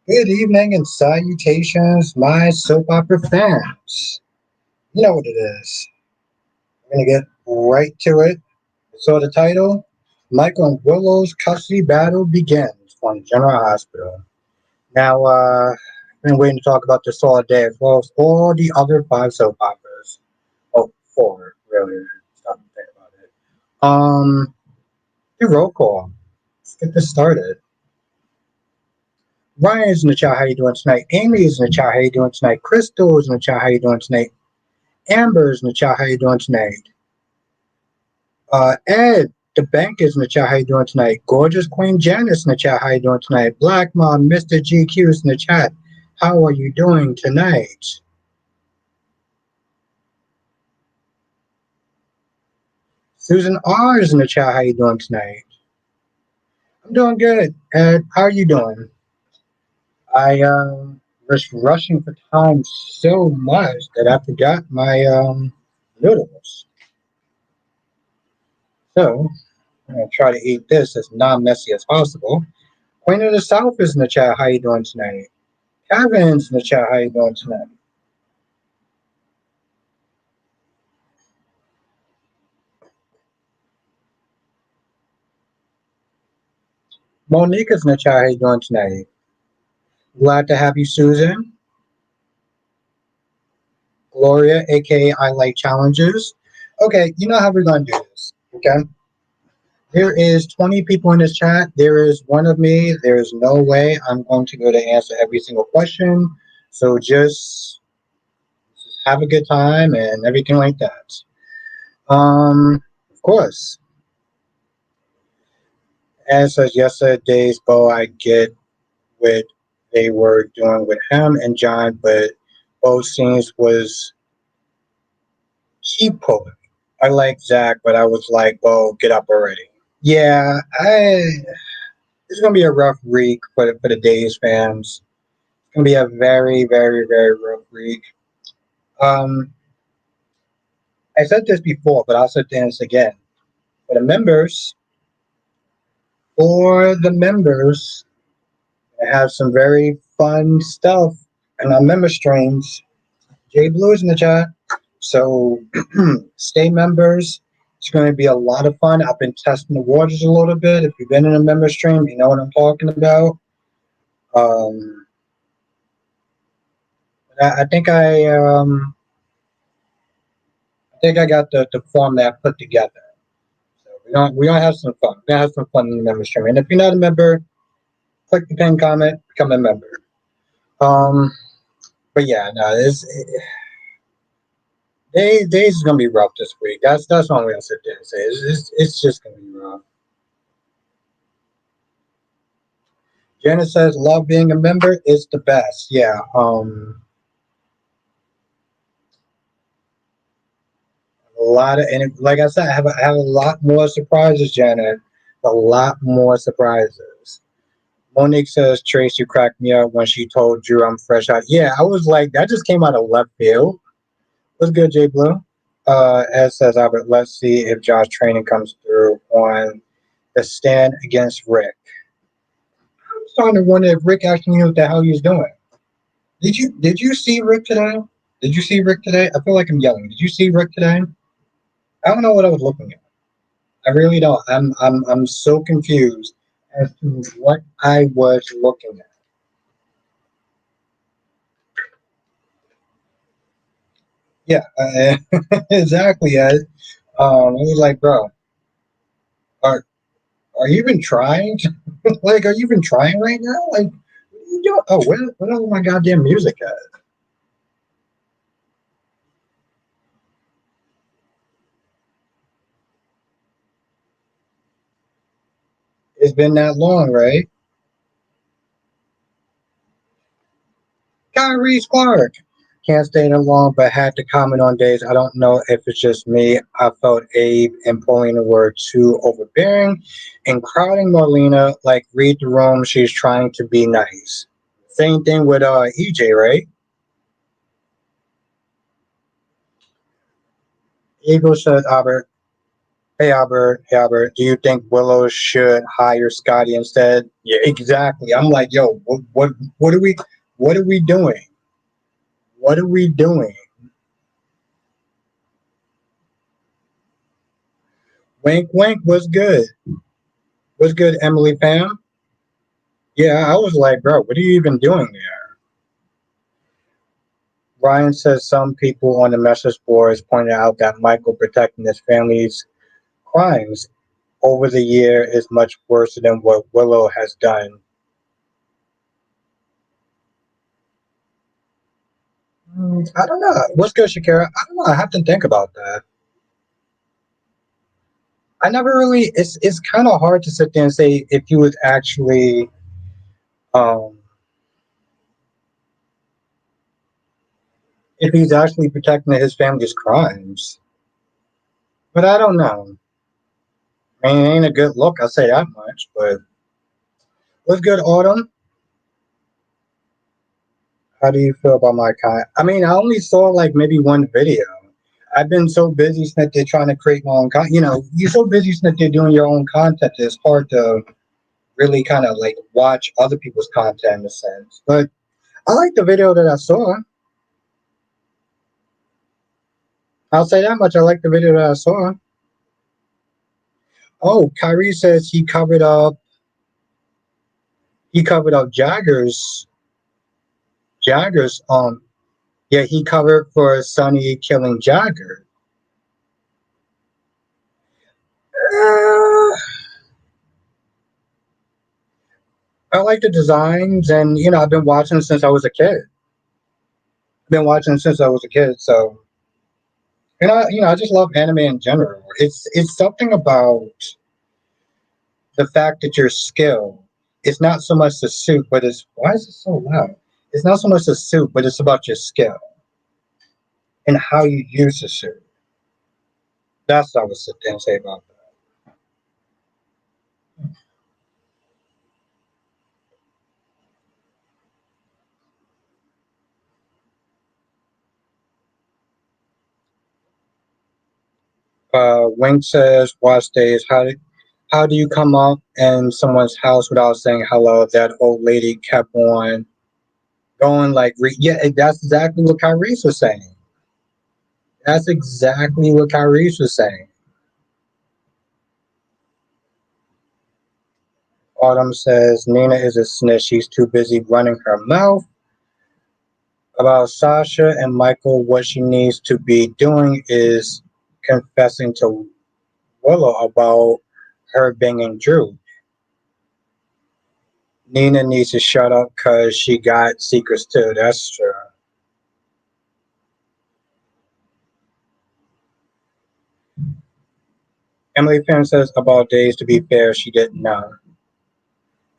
Good evening and salutations, my soap opera fans. You know what it is. We're going to get right to it. So, the title Michael and Willow's custody battle begins on General Hospital. Now, I've been waiting to talk about this all day, as well as all the other five soap operas. Oh, four, really. Stop and think about it. Do roll call. Let's get this started. Ryan's in the chat. How you doing tonight? Amy's in the chat. How you doing tonight? Crystal's in the chat. How you doing tonight? Amber's in the chat. How you doing tonight? Ed, the bank is in the chat. How you doing tonight? Gorgeous Queen Janice in the chat. How you doing tonight? Black Mom, Mr. GQ is in the chat. How are you doing tonight? Susan R is in the chat. How you doing tonight? I'm doing good. Ed, how are you doing? I was rushing for time so much that I forgot my noodles. So I'm gonna try to eat this as non-messy as possible. Queen of the South is in the chat. How you doing tonight? Kevin's in the chat. How you doing tonight? Monica's in the chat. How you doing tonight? Glad to have you, Susan. Gloria, aka I Like Challenges. Okay, you know how we're gonna do this. Okay. There is 20 people in this chat. There is one of me. There is no way I'm going to go to answer every single question. So just have a good time and everything like that. Of course, as such, yesterday's Bo, I get what they were doing with him and John, but both scenes was keep pulling. I like Zach, but I was like, Bo, get up already. Yeah, it's gonna be a rough week for the Days fans. It's gonna be a very, very, very rough week. Um, I said this before, but I'll say this again. For the members, for the members, I have some very fun stuff in our member streams. Jay Blue is in the chat. So stay members. It's going to be a lot of fun. I've been testing the waters a little bit. If you've been in a member stream, you know what I'm talking about. Um, I think I think I got the format put together. So we're gonna have some fun. We're gonna have some fun in the member stream. And if you're not a member, click the pin comment, become a member. Um, but yeah, no, days is gonna be rough this week. That's all I'm gonna sit there and say. It's just gonna be rough. Jenna says, "Love being a member is the best." Yeah. A lot of and like I said, I have a lot more surprises, Janet. A lot more surprises. Monique says, "Tracy cracked me up when she told Drew I'm fresh out." Yeah, I was like, that just came out of left field. What's good, Jay Blue? Ed says, Albert, let's see if Josh training comes through on the stand against Rick. I'm starting to wonder if Rick actually knew what the hell he was doing. Did you see Rick today? Did you see Rick today? I feel like I'm yelling. Did you see Rick today? I don't know what I was looking at. I really don't. I'm so confused as to what I was looking at. Yeah, exactly. I was like, bro, are are you even trying? Like, are you even trying right now? Like, what are you doing? Oh, where all my goddamn music at? It's been that long, right? Kyrie Clark. Can't stay that long, but had to comment on days. I don't know if it's just me. I felt Abe and Paulina were too overbearing and crowding Marlena. Like, read the room. She's trying to be nice. Same thing with EJ, right? Eagle said, Albert, Hey Albert, do you think Willow should hire Scotty instead? Yeah, exactly. I'm like, yo, what are we doing? What are we doing? Wink, wink. What's good? What's good, Emily fam? Yeah, I was like, bro, what are you even doing there? Ryan says some people on the message boards pointed out that Michael protecting his family's crimes over the year is much worse than what Willow has done. I don't know. What's good, Shakira? I don't know. I have to think about that. I never really. It's kind of hard to sit there and say if he was actually um if he's actually protecting his family's crimes. But I don't know. I mean, it ain't a good look. I'll say that much. But what's good, Autumn? How do you feel about my content? I mean, I only saw like maybe one video. I've been so busy since they're trying to create my own content. You know, you're so busy since they're doing your own content. It's hard to really kind of like watch other people's content in a sense. But I like the video that I saw. I'll say that much. I like the video that I saw. Oh, Kyrie says he covered up Jagger's yeah, he covered for Sonny killing Jagger. Uh, I like the designs, and I've been watching since I was a kid. I've been watching since I was a kid, so I just love anime in general. It's something about the fact that your skill. It's not so much the suit, but it's why is it so loud? It's not so much the suit, but it's about your skill and how you use the suit. That's what I would sit there and say about that. Wing says, "Watch days. How do you come up in someone's house without saying hello?" That old lady kept on going like, yeah, that's exactly what Kyrie was saying. That's exactly what Kyrie was saying. Autumn says Nina is a snitch. She's too busy running her mouth about Sasha and Michael. What she needs to be doing is confessing to Willow about her banging Drew. Nina needs to shut up because she got secrets too. That's true. Emily Pam says about days. To be fair, she didn't know.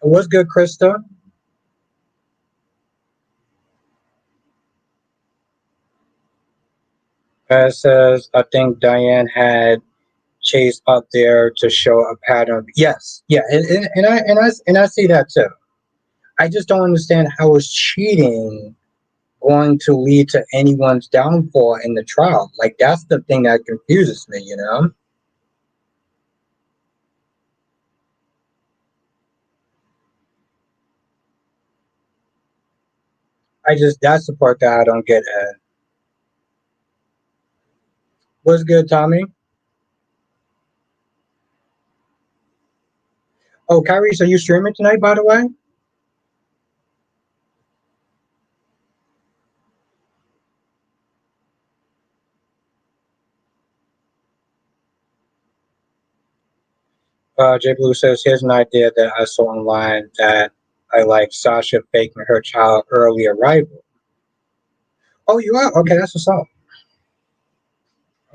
And what's good, Krista? Says I think Diane had Chase up there to show a pattern. Yes, yeah, and I see that too. I just don't understand how is cheating going to lead to anyone's downfall in the trial. Like that's the thing that confuses me. That's the part that I don't get at. What's good, Tommy? Oh, Kyrie, so you streaming tonight, by the way? J Blue says, here's an idea that I saw online that I like Sasha faking her child early arrival. Oh, you are? Okay, that's what's up.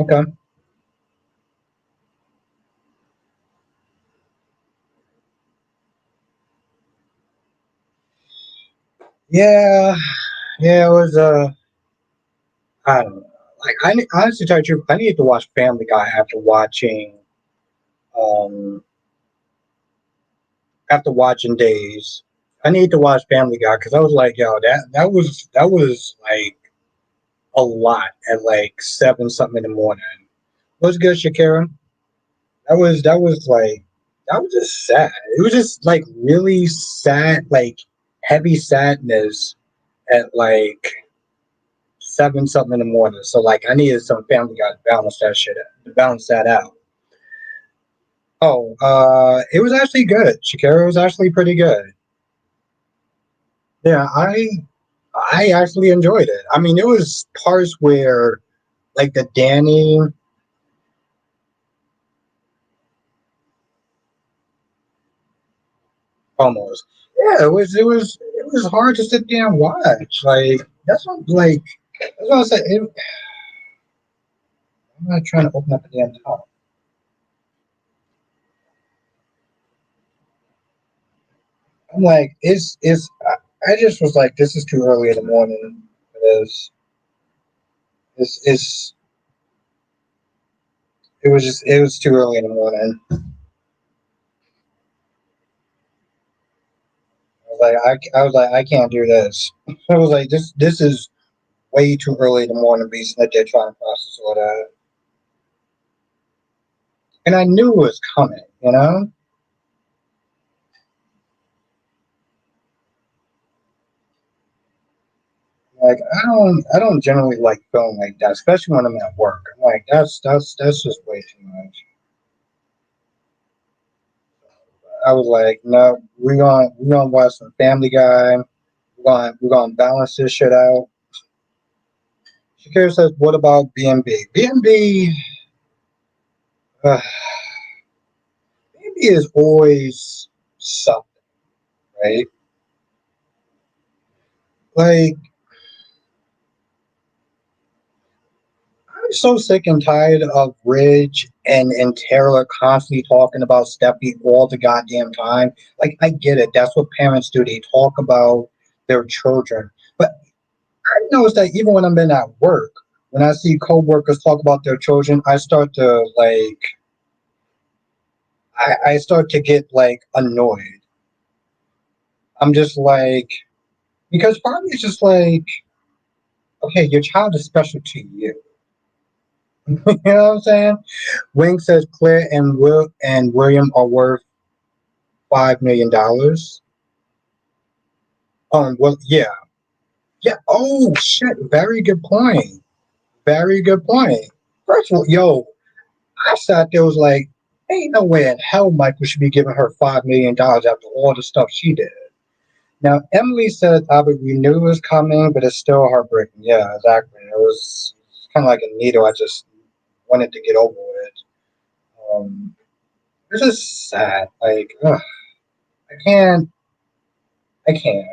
Okay. Yeah, yeah, it was, I don't know. Like, honestly, tell you the truth, I need to watch Family Guy um, after watching Days. I need to watch Family Guy because I was like, yo, that was like a lot at like seven something in the morning. What's good, Shakira? that was just sad. It was just like really sad, like heavy sadness at like 7 something in the morning. So like I needed some family guy to balance that shit out, to balance that out. Oh, it was actually good. Shakira was actually pretty good. Yeah, I actually enjoyed it. I mean, it was parts where like the Danny almost. Yeah, it was hard to sit there and watch. Like that's what I said. I'm not trying to open up the damn top. I'm like, I just was like, this is too early in the morning for this. It's it was too early in the morning. I was like, I can't do this. I was like, this is way too early in the morning to be sitting there trying to process all that. And I knew it was coming, you know? Like I don't generally like feeling like that, especially when I'm at work. I'm like, that's just way too much. I was like, no, we gonna watch some Family Guy. We're gonna balance this shit out. Shakira says, what about B&B? B&B, B&B is always something, right? Like I'm so sick and tired of Ridge and Taylor constantly talking about Steffi all the goddamn time. Like I get it, that's what parents do. They talk about their children. But I notice that even when I'm in at work, when I see coworkers talk about their children, I start to get like annoyed. I'm just like because part of me is just like, okay, your child is special to you. You know what I'm saying? Wing says Claire and William are worth $5 million. Well, yeah, yeah. Oh shit! Very good point. Very good point. First of all, yo, I sat there was like, ain't no way in hell Michael should be giving her $5 million after all the stuff she did. Now Emily said, "Albert, we knew it was coming, but it's still heartbreaking." Yeah, exactly. It was kind of like a needle. I just wanted to get over it. Um, it's just sad. Like, ugh, I can't. I can't.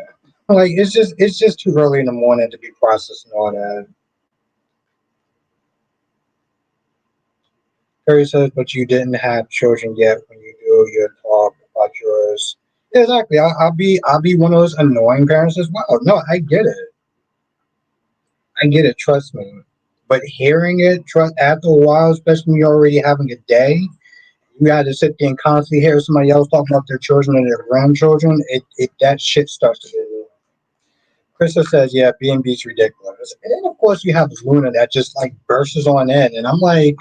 Like it's just too early in the morning to be processing all that. Terry says, but you didn't have children yet. When you do, you talk about yours. Yeah, exactly. I'll be one of those annoying parents as well. No, I get it. I get it. Trust me. But hearing it, trust after a while, especially when you're already having a day, you got to sit there and constantly hear somebody else talking about their children and their grandchildren. It that shit starts to get annoying. Krista says, yeah, B&B's ridiculous. And then, of course, you have Luna that just, like, bursts on in. And I'm like,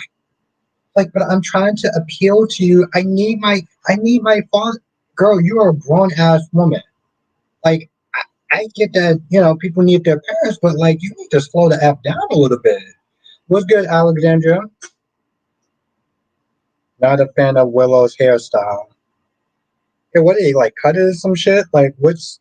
but I'm trying to appeal to you. I need my father. Girl, you are a grown-ass woman. Like, I get that, you know, people need their parents, but, like, you need to slow the F down a little bit. What's good, Alexandria? Not a fan of Willow's hairstyle. Hey, what did he, like, cut it or some shit? Like, what's...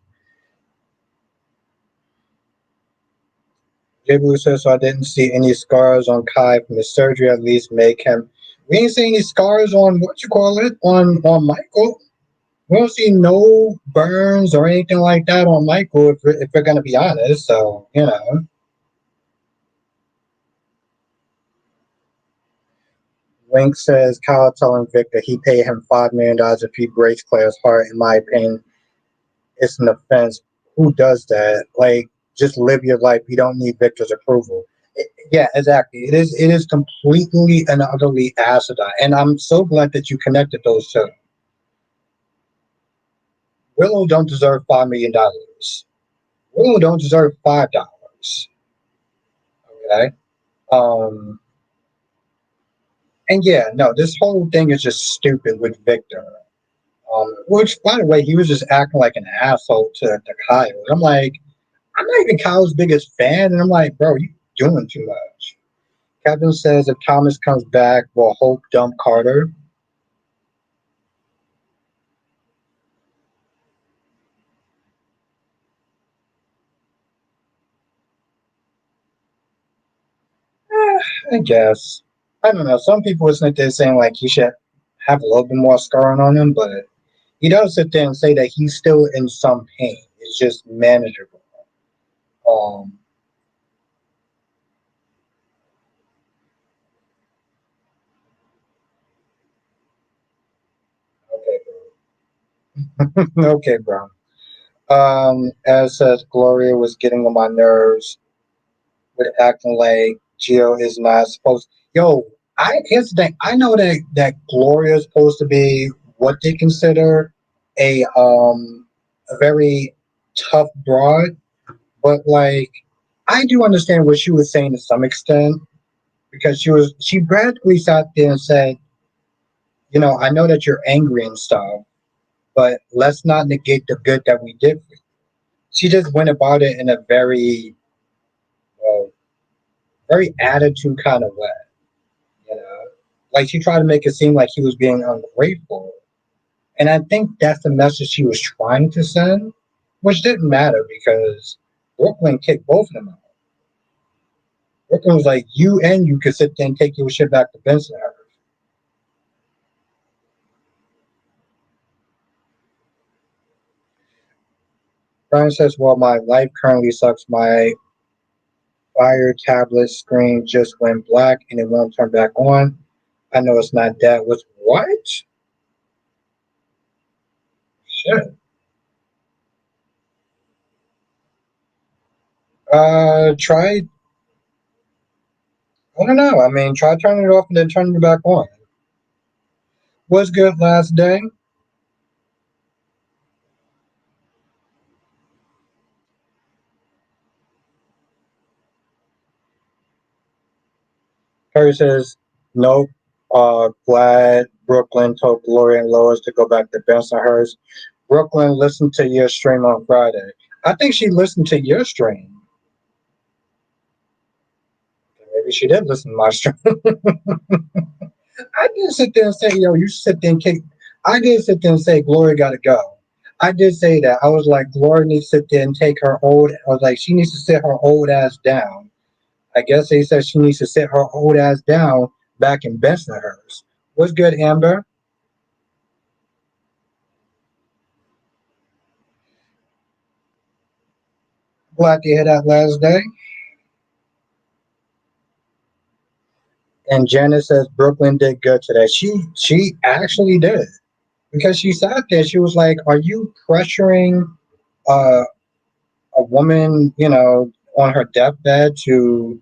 J. Blue says, so I didn't see any scars on Kai from the surgery. At least make him. We ain't see any scars on what you call it on Michael. We don't see no burns or anything like that on Michael. If we're gonna be honest, so you know. Wink says Kyle telling Victor he paid him $5 million if he breaks Claire's heart. In my opinion, it's an offense. Who does that? Like, just live your life. You don't need Victor's approval. Yeah, exactly. It is completely and utterly acidine. And I'm so glad that you connected those two. Willow don't deserve $5 million. Willow don't deserve $5. Okay. Um And yeah, no, this whole thing is just stupid with Victor. Which, by the way, he was just acting like an asshole to Kyle. And I'm like, I'm not even Kyle's biggest fan, and I'm like, bro, you doing too much. Kevin says if Thomas comes back, will Hope dump Carter? I guess. I don't know. Some people was sit there saying like he should have a little bit more scarring on him, but he does sit there and say that he's still in some pain. It's just manageable. Um, okay, bro. Okay, bro. As says Gloria was getting on my nerves with acting like Gio is not supposed. Yo, here's the thing. I know that Gloria is supposed to be what they consider a very tough broad, but like I do understand what she was saying to some extent because she practically sat there and said, you know, I know that you're angry and stuff, but let's not negate the good that we did for you. She just went about it in a uh, very attitude kind of way, you know. Like she tried to make it seem like he was being ungrateful. And I think that's the message she was trying to send, which didn't matter because Brooklyn kicked both of them out. Brooklyn was like, you and you could sit there and take your shit back to Benson. Brian says, well, my life currently sucks. My fire tablet screen just went black and it won't turn back on. I know it's not that. Was what? Shit. Try. I don't know. I mean, try turning it off and then turning it back on. Was good last day. Harry says, nope. Glad Brooklyn told Gloria and Lois to go back to Bensonhurst. Brooklyn listened to your stream on Friday. I think she listened to your stream. Maybe she did listen to my stream. I didn't sit there and say, yo, you sit there and kick. I did sit there and say, Gloria got to go. I did say that. I was like, Gloria needs to sit there and take her old. I was like, she needs to sit her old ass down. I guess they said she needs to sit her old ass down back in Bensonhurst. What's good, Amber? Glad to hear that last day. And Janice says Brooklyn did good today. She actually did because she sat there. She was like, "Are you pressuring uh, a woman, you know, on her deathbed to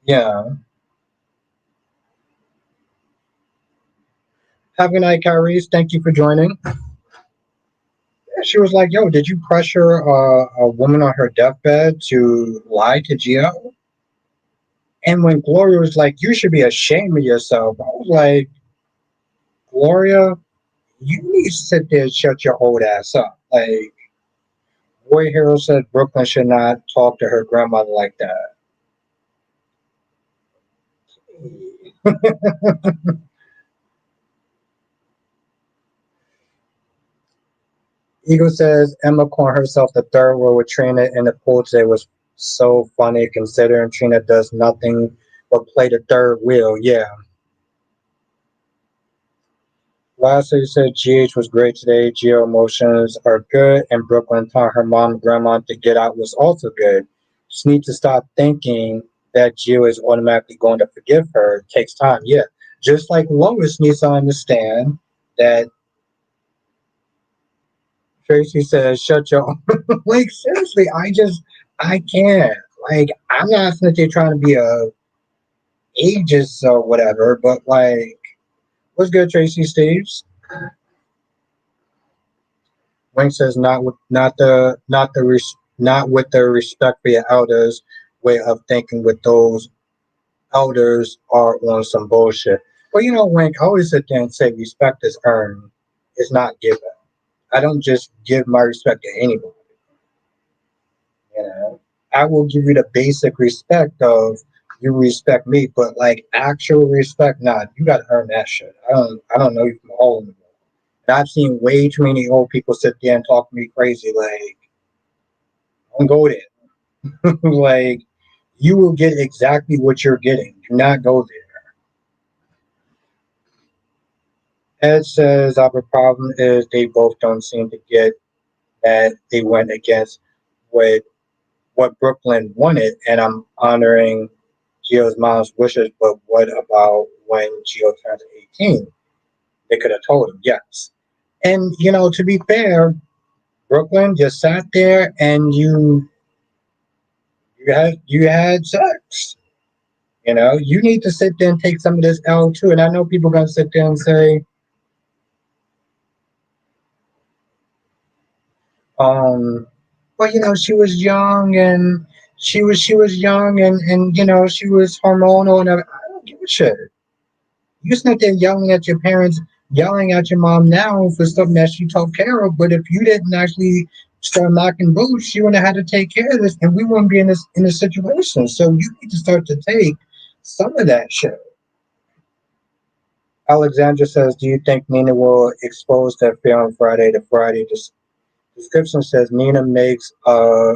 yeah, have a good night, Kyrie. Thank you for joining." She was like, "Yo, did you pressure a woman on her deathbed to lie to Gio?" And when Gloria was like, "You should be ashamed of yourself," I was like, "Gloria, you need to sit there and shut your old ass up." Like, Boy Hero said Brooklyn should not talk to her grandmother like that. Eagle says Emma calling herself the third wheel with Trina in the pool today was so funny considering Trina does nothing but play the third wheel. Yeah. Lastly, said GH was great today. Geo emotions are good, and Brooklyn telling her mom and grandma to get out was also good. Just need to stop thinking that Geo is automatically going to forgive her. It takes time. Yeah. Just like Lois needs to understand that Tracy says, shut your like seriously, I can't. Like I'm not saying that they're trying to be a ageist or whatever, but like what's good, Tracy Steves? Wayne says not with the respect for your elders way of thinking with those elders are on some bullshit. Well, Wink, I always sit there and say respect is earned, it's not given. I don't just give my respect to anyone. You know, I will give you the basic respect of you respect me, but like actual respect, nah, you gotta earn that shit. I don't know you from a hole in the wall. And I've seen way too many old people sit there and talk to me crazy. Like, don't go there. Like, you will get exactly what you're getting. Do not go there. Ed says our problem is they both don't seem to get that they went against what what Brooklyn wanted, and I'm honoring Gio's mom's wishes. But what about when Gio turned 18? They could have told him yes. And to be fair, Brooklyn just sat there and you had sex. You need to sit there and take some of this L too. And I know people are gonna sit there and say, well, she was young and she was young and she was hormonal and everything. I don't give a shit. You sit there yelling at your parents, yelling at your mom now for something that she took care of. But if you didn't actually start knocking boots, she would have had to take care of this, and we wouldn't be in this situation. So you need to start to take some of that shit. Alexandra says, "Do you think Nina will expose that fear on Friday to Friday?" The description says Nina makes a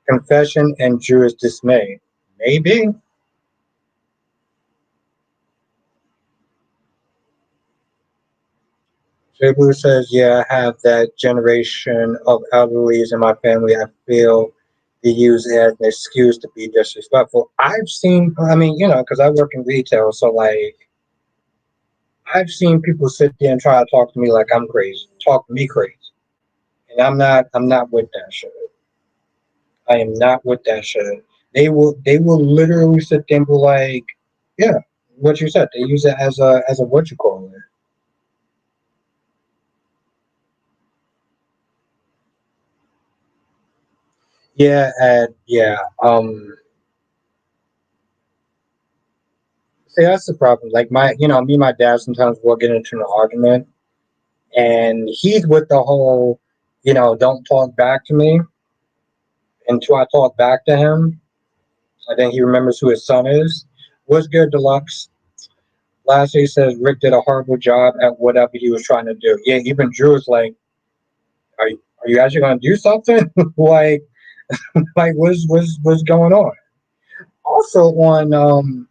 confession and Drew is dismayed. Maybe. Blue says, yeah, I have that generation of elderlies in my family. I feel they use it as an excuse to be disrespectful. I've seen, I mean, because I work in retail, so like, I've seen people sit there and try to talk to me like I'm crazy, talk to me crazy. And I'm not with that shit. I am not with that shit. They will literally sit there and be like, yeah, what you said. They use it as a what you call it. Yeah, and yeah. See, that's the problem. Like me and my dad sometimes we'll get into an argument, and he's with the whole, don't talk back to me until I talk back to him. And then he remembers who his son is. What's good, Deluxe? Lastly, he says Rick did a horrible job at whatever he was trying to do. Yeah, even Drew is like, are you actually going to do something? like, what's going on? Also, on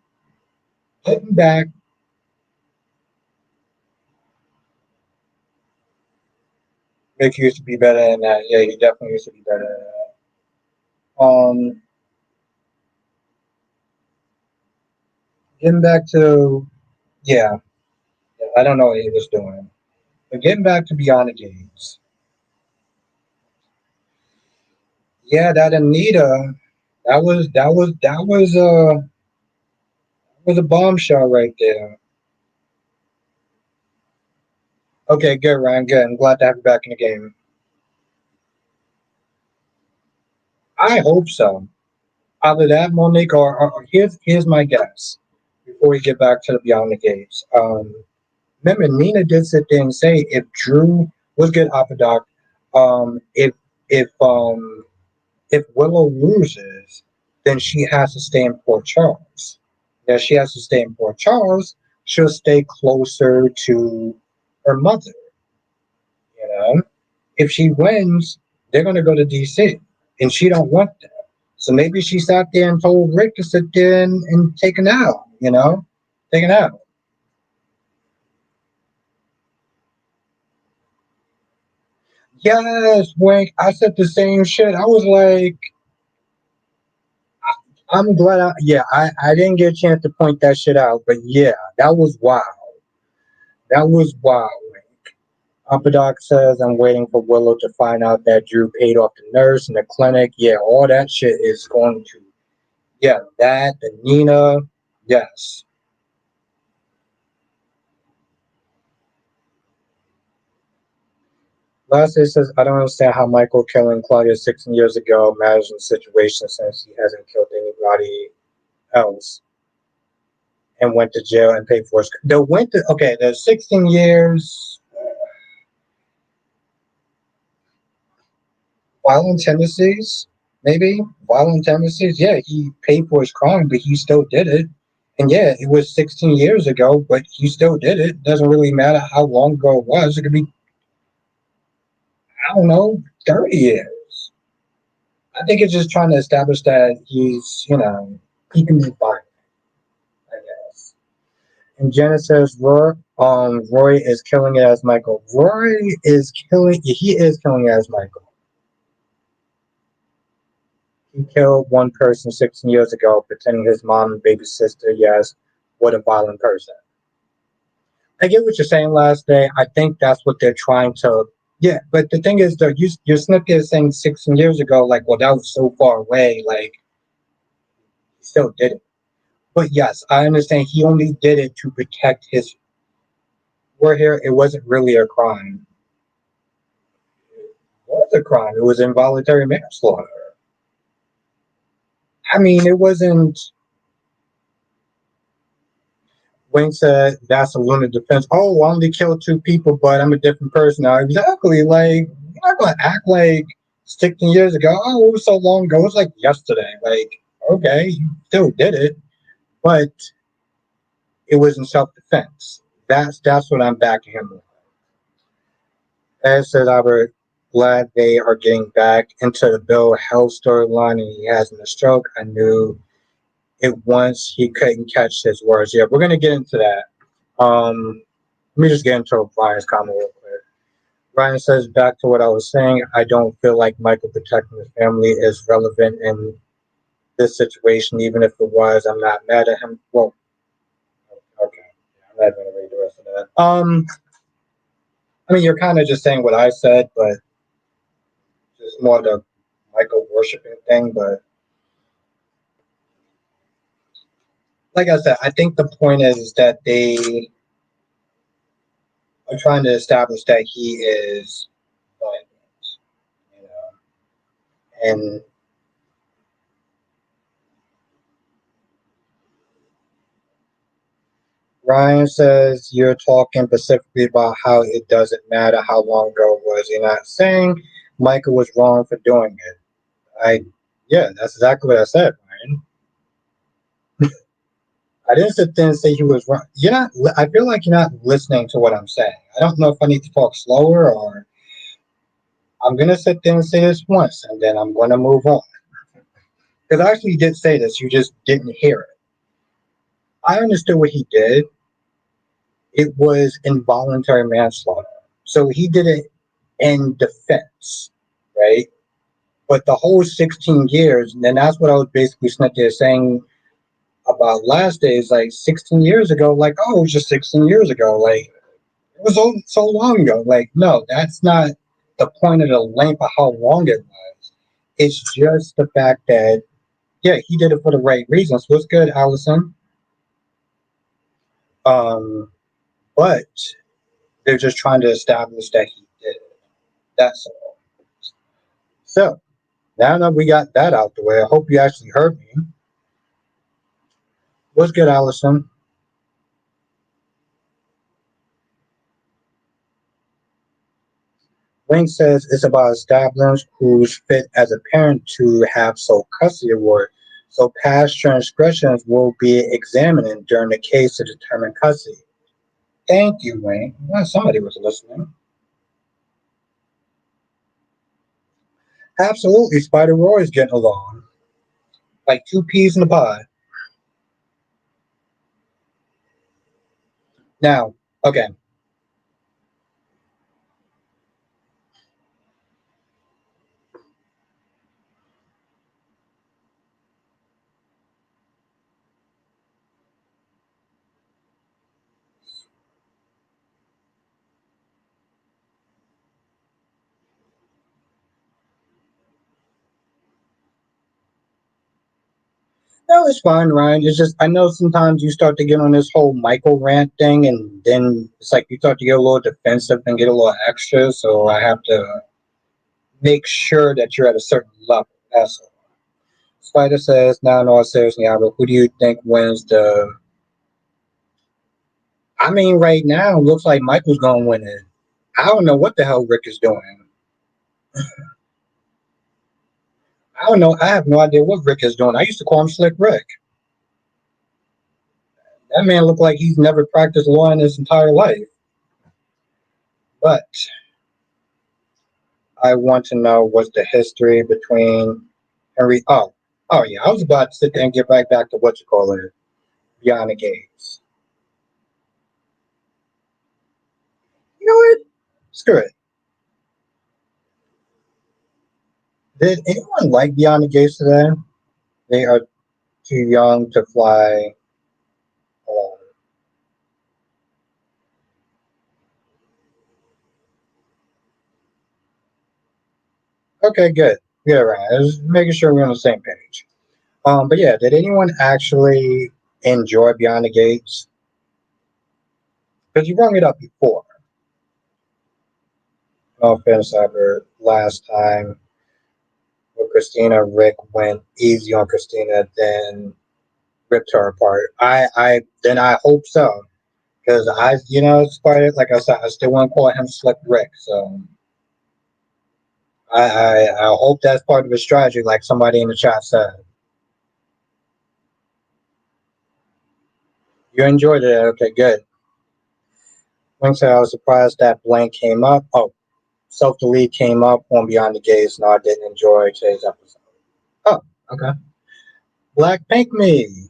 getting back, Rick used to be better than that. Yeah, he definitely used to be better than that. Getting back to yeah, I don't know what he was doing. But getting back to Beyond the Gates, yeah, that Anita, that was a bombshell right there. Okay, good, Ryan, good. I'm glad to have you back in the game. I hope so. Either that, Monique, or here's my guess. Before we get back to the Beyond the Gates, remember Nina did sit there and say if Drew was good, Apodoc, if if Willow loses, then she has to stay in Port Charles. If she has to stay in Port Charles, she'll stay closer to her mother. You know, if she wins, they're gonna go to DC, and she don't want that. So maybe she sat there and told Rick to sit there and take an out. Take an out. Yes, Wink. I said the same shit. I was like, I'm glad. I didn't get a chance to point that shit out, but yeah, that was wild. That was wild. Apodoc says, I'm waiting for Willow to find out that Drew paid off the nurse in the clinic. Yeah, all that shit is going to. Yeah, that, the Nina. Yes. Lastly, it says, I don't understand how Michael killing Claudia 16 years ago matters in the situation since he hasn't killed anybody else and went to jail and paid for his. The 16 years, violent tendencies, maybe? Violent tendencies? Yeah, he paid for his crime, but he still did it. And yeah, it was 16 years ago, but he still did it. Doesn't really matter how long ago it was. It could be, I don't know, 30 years. I think it's just trying to establish that he can be violent, I guess. And Jenna says, Roy is killing it as Michael. He is killing it as Michael. He killed one person 16 years ago, pretending his mom and baby sister. Yes, what a violent person. I get what you're saying last day. I think that's what they're trying to. Yeah, but the thing is, though, your snippet is saying 16 years ago, like, well, that was so far away. Like, he still did it. But yes, I understand he only did it to protect his. We're here. It wasn't really a crime. It was a crime. It was involuntary manslaughter. I mean, it wasn't. Wayne said that's a lunar defense. Oh, I only killed two people, but I'm a different person now. Exactly. Like, you're not gonna act like 16 years ago. Oh, it was so long ago. It was like yesterday. Like, okay, you still did it, but it was in self defense. That's what I'm backing him with. As said, Albert, glad they are getting back into the Bill Hell storyline and he has a stroke. I knew it once he couldn't catch his words. Yeah, we're gonna get into that. Let me just get into Brian's comment real quick. Brian says, back to what I was saying, I don't feel like Michael protecting his family is relevant in this situation, even if it was. I'm not mad at him. Well, okay. I'm not going to read the rest of that. I mean, you're kind of just saying what I said, but just more the Michael worshiping thing. But like I said, I think the point is that they are trying to establish that he is violent, you know, and Ryan says you're talking specifically about how it doesn't matter how long ago it was. You're not saying Michael was wrong for doing it. Yeah, that's exactly what I said, Ryan. I didn't sit there and say he was wrong. You're not. I feel like you're not listening to what I'm saying. I don't know if I need to talk slower or I'm gonna sit there and say this once and then I'm gonna move on. Because I actually did say this, you just didn't hear it. I understood what he did. It was involuntary manslaughter. So he did it in defense, right? But the whole 16 years, and then that's what I was basically sitting there saying about last days, like 16 years ago, like, oh, it was just 16 years ago. Like, it was so long ago. Like, no, that's not the point of the length of how long it was. It's just the fact that, yeah, he did it for the right reasons. What's good, Allison? Um, but they're just trying to establish that he did it. That's all. So, now that we got that out the way, I hope you actually heard me. What's good, Allison? Wayne says it's about establishing who's fit as a parent to have sole custody award. So past transgressions will be examined during the case to determine custody. Thank you, Wayne. Well, somebody was listening. Absolutely, Spider Roy is getting along like two peas in a pod. Now, okay, No, it's fine, Ryan. It's just I know sometimes you start to get on this whole Michael rant thing, and then it's like you start to get a little defensive and get a little extra. So I have to make sure that you're at a certain level. That's all. Spider says, "Now, in all seriousness, yeah, but who do you think wins the?" I mean, right now, it looks like Michael's gonna win it. I don't know what the hell Rick is doing. I don't know. I have no idea what Rick is doing. I used to call him Slick Rick. That man looked like he's never practiced law in his entire life. But I want to know what's the history between Henry. Oh yeah. I was about to sit there and get right back to what you call it, Beyond the Gates. You know what? Screw it. Did anyone like Beyond the Gates today? They are too young to fly alone. Okay, good. Yeah, right. I was making sure we're on the same page. But yeah, did anyone actually enjoy Beyond the Gates? Because you brought it up before. No offense, ever. Last time with Christina, Rick went easy on Christina, then ripped her apart. Then I hope so. Because it's part of, like I said, I still want to call him Slick Rick. So I hope that's part of his strategy, like somebody in the chat said. You enjoyed it. Okay, good. Wink said I was surprised that blank came up. Oh, self delete came up on Beyond the Gates. No, I didn't enjoy today's episode. Oh, okay. Black Pink Me.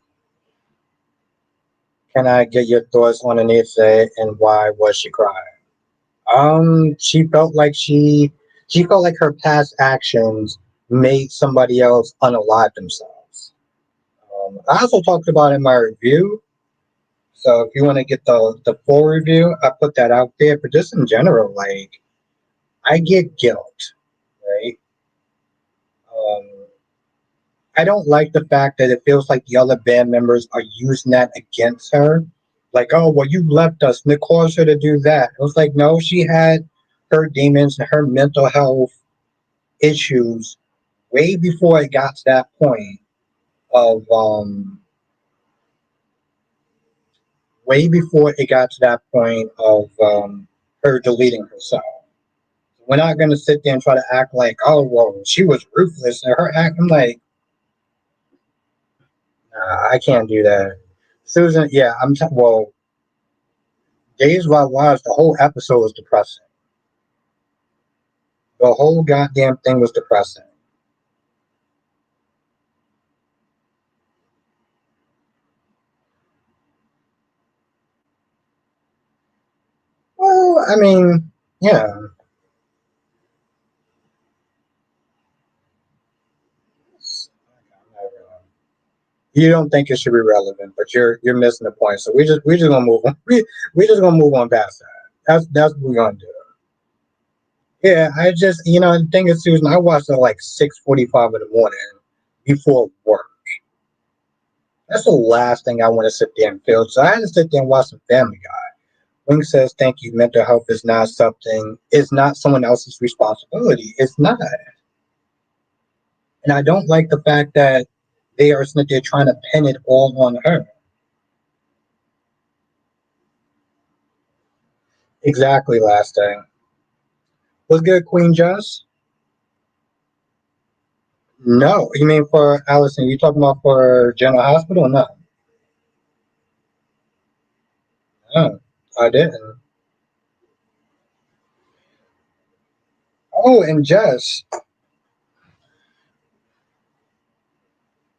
Can I get your thoughts on Anita and why was she crying? She felt like she felt like her past actions made somebody else unalive themselves. I also talked about in my review. So if you want to get the full review, I put that out there. But just in general, like I get guilt, right? Um, I don't like the fact that it feels like the other band members are using that against her. Like, oh, well, you left us and it caused her to do that. It was like, no, she had her demons and her mental health issues way before it got to that point of way before it got to that point of her deleting herself. We're not gonna sit there and try to act like, oh well, she was ruthless and her act. I'm like, nah, I can't do that. Susan, yeah, well, Days of Our Lives, the whole episode was depressing. The whole goddamn thing was depressing. Well, I mean, yeah. You don't think it should be relevant, but you're missing the point. So we just gonna move on. We just gonna move on past that. That's what we're gonna do. Yeah, I just the thing is, Susan, I watched at like 6:45 in the morning before work. That's the last thing I want to sit there and feel. So I had to sit there and watch some Family Guy. Wing says, "Thank you. Mental health is not something. It's not someone else's responsibility. It's not." And I don't like the fact that they are sitting there trying to pin it all on her. Exactly. Last thing. What's good, Queen Jess? No, you mean for Allison? You talking about for General Hospital? No, no, I didn't. Oh, and Jess,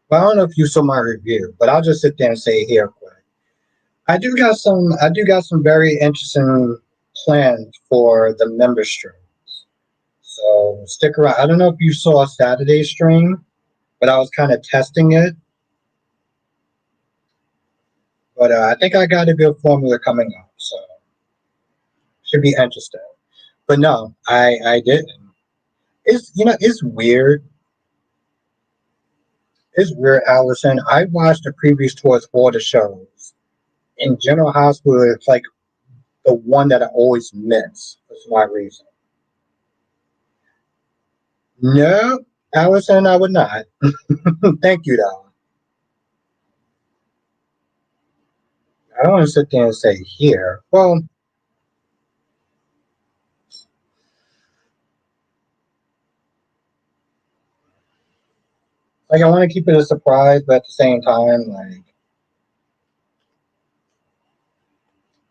well, I don't know if you saw my review, but I'll just sit there and say it here quick. I do got some very interesting plans for the member stream. So stick around. I don't know if you saw Saturday's stream, but I was kind of testing it. But I think I got a good formula coming up, so should be interesting. But no, I didn't. It's weird. It's weird, Allison. I watched the previews towards all the shows. In General Hospital, it's like the one that I always miss for some odd reason. No, Allison, I would not. Thank you, though. I don't want to sit there and say here. Well, like I want to keep it a surprise, but at the same time, like,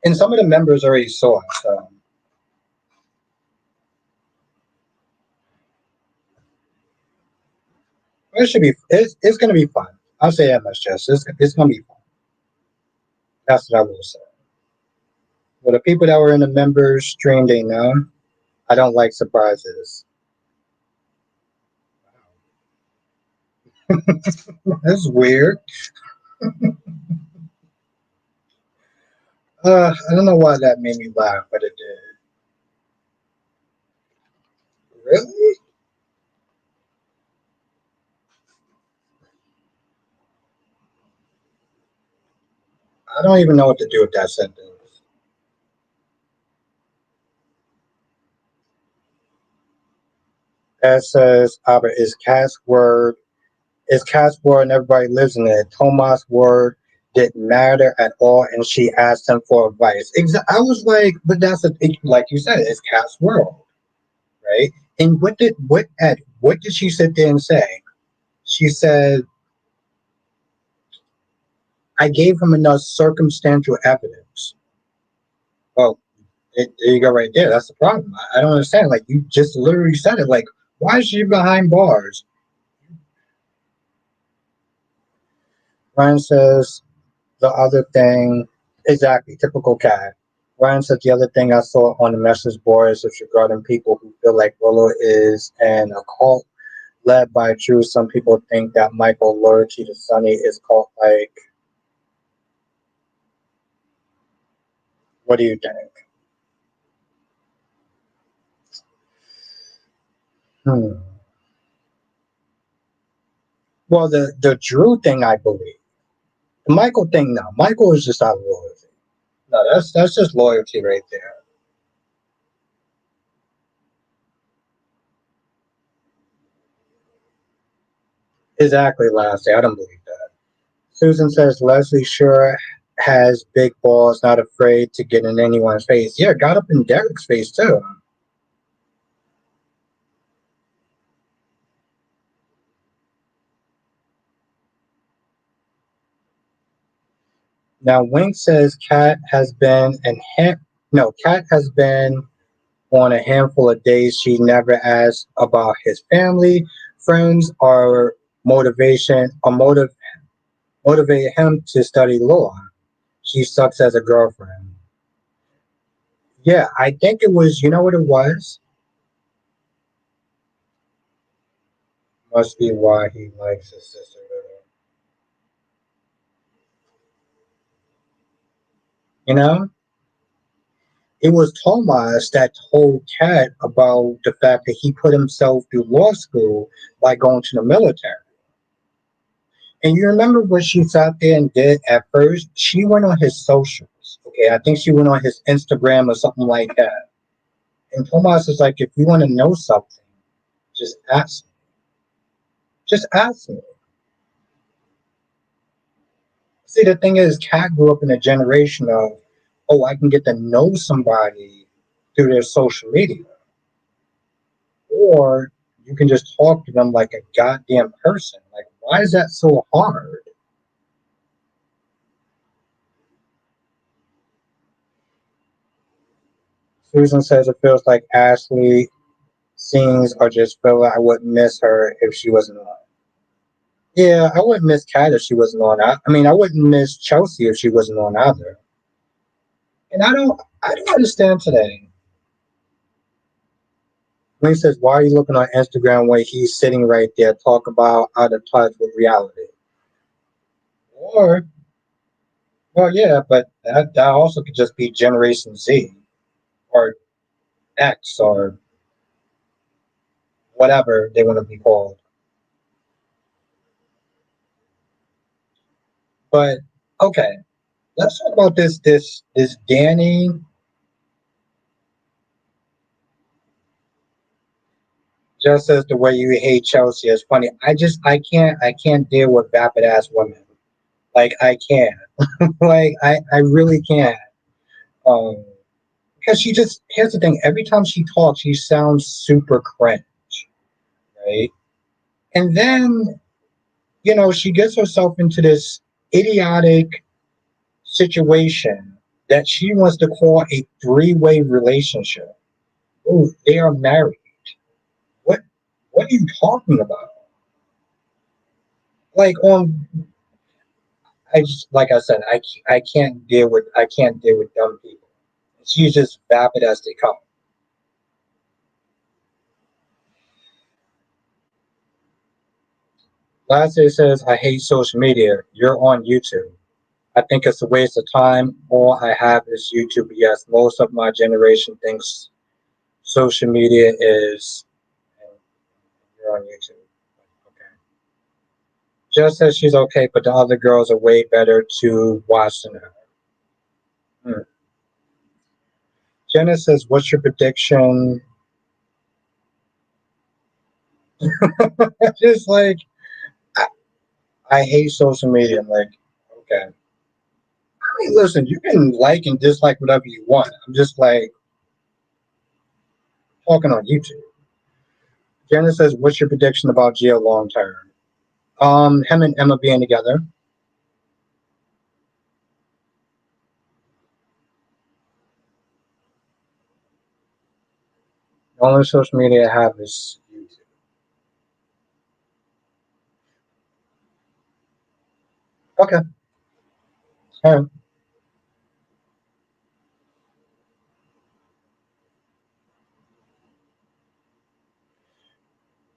and some of the members already saw it, so it should be. It's going to be fun. I'll say that much, Jess. It's going to be fun. That's what I will say. Well, the people that were in the members stream, they know. I don't like surprises. That's weird. I don't know why that made me laugh, but it did. Really? I don't even know what to do with that sentence. That says, Albert, is Cat's word, and everybody lives in it. Tomas' word didn't matter at all, and she asked him for advice. I was like, but like you said, it's Cat's world, right? And what did she sit there and say? She said, I gave him enough circumstantial evidence. Well, there you go, right there. That's the problem. I don't understand. Like you just literally said it. Like, why is she behind bars? Ryan says the other thing, exactly, typical cat. Ryan said the other thing I saw on the message boards is regarding people who feel like Willow is an occult led by Drew. Some people think that Michael loyalty to Sunny is cult like. What do you think? Hmm. Well, the Drew thing, I believe. The Michael thing, no. Michael is just out of loyalty. No, that's just loyalty right there. Exactly, last day. I don't believe that. Susan says Leslie sure has big balls, not afraid to get in anyone's face. Yeah, got up in Derek's face too. Now Wink says Cat has been on a handful of days she never asked about his family, friends, or motivate him to study law. She sucks as a girlfriend. Yeah, I think it was. You know what it was? Must be why he likes his sister better. You know, it was Tomas that told Kat about the fact that he put himself through law school by going to the military. And you remember what she sat there and did at first? She went on his socials. Okay, I think she went on his Instagram or something like that. And Tomas is like, if you want to know something, just ask me. Just ask me. See, the thing is, Kat grew up in a generation of, oh, I can get to know somebody through their social media. Or you can just talk to them like a goddamn person. Like, why is that so hard? Susan says it feels like Ashley scenes are just filler. I wouldn't miss her if she wasn't on. Yeah, I wouldn't miss Kat if she wasn't on. I mean, I wouldn't miss Chelsea if she wasn't on either. And I don't understand today. When he says, "Why are you looking on Instagram when he's sitting right there, talk about out of touch with reality?" Or, well, yeah, but that also could just be Generation Z or X or whatever they want to be called. But okay, let's talk about this Danny. Just as the way you hate Chelsea is funny. I can't deal with vapid ass women. Like I can't. Like I really can't. Um, because she just here's the thing. Every time she talks, she sounds super cringe, right? And then she gets herself into this idiotic situation that she wants to call a three-way relationship. Oh, they are married. What what are you talking about? Like on I just like I said, I can't deal with dumb people. She's just vapid as they come. Lastly, it says, I hate social media. You're on YouTube. I think it's a waste of time. All I have is YouTube. Yes, most of my generation thinks social media is, and you're on YouTube. Okay. Just says she's okay, but the other girls are way better to watch than her. Hmm. Jenna says, what's your prediction? Just like, I, I hate social media. I'm like, okay. I mean, listen, you can like and dislike whatever you want. I'm just like talking on YouTube. Jenna says, what's your prediction about Gio long term? Him and Emma being together. The only social media I have is YouTube. Okay. All right.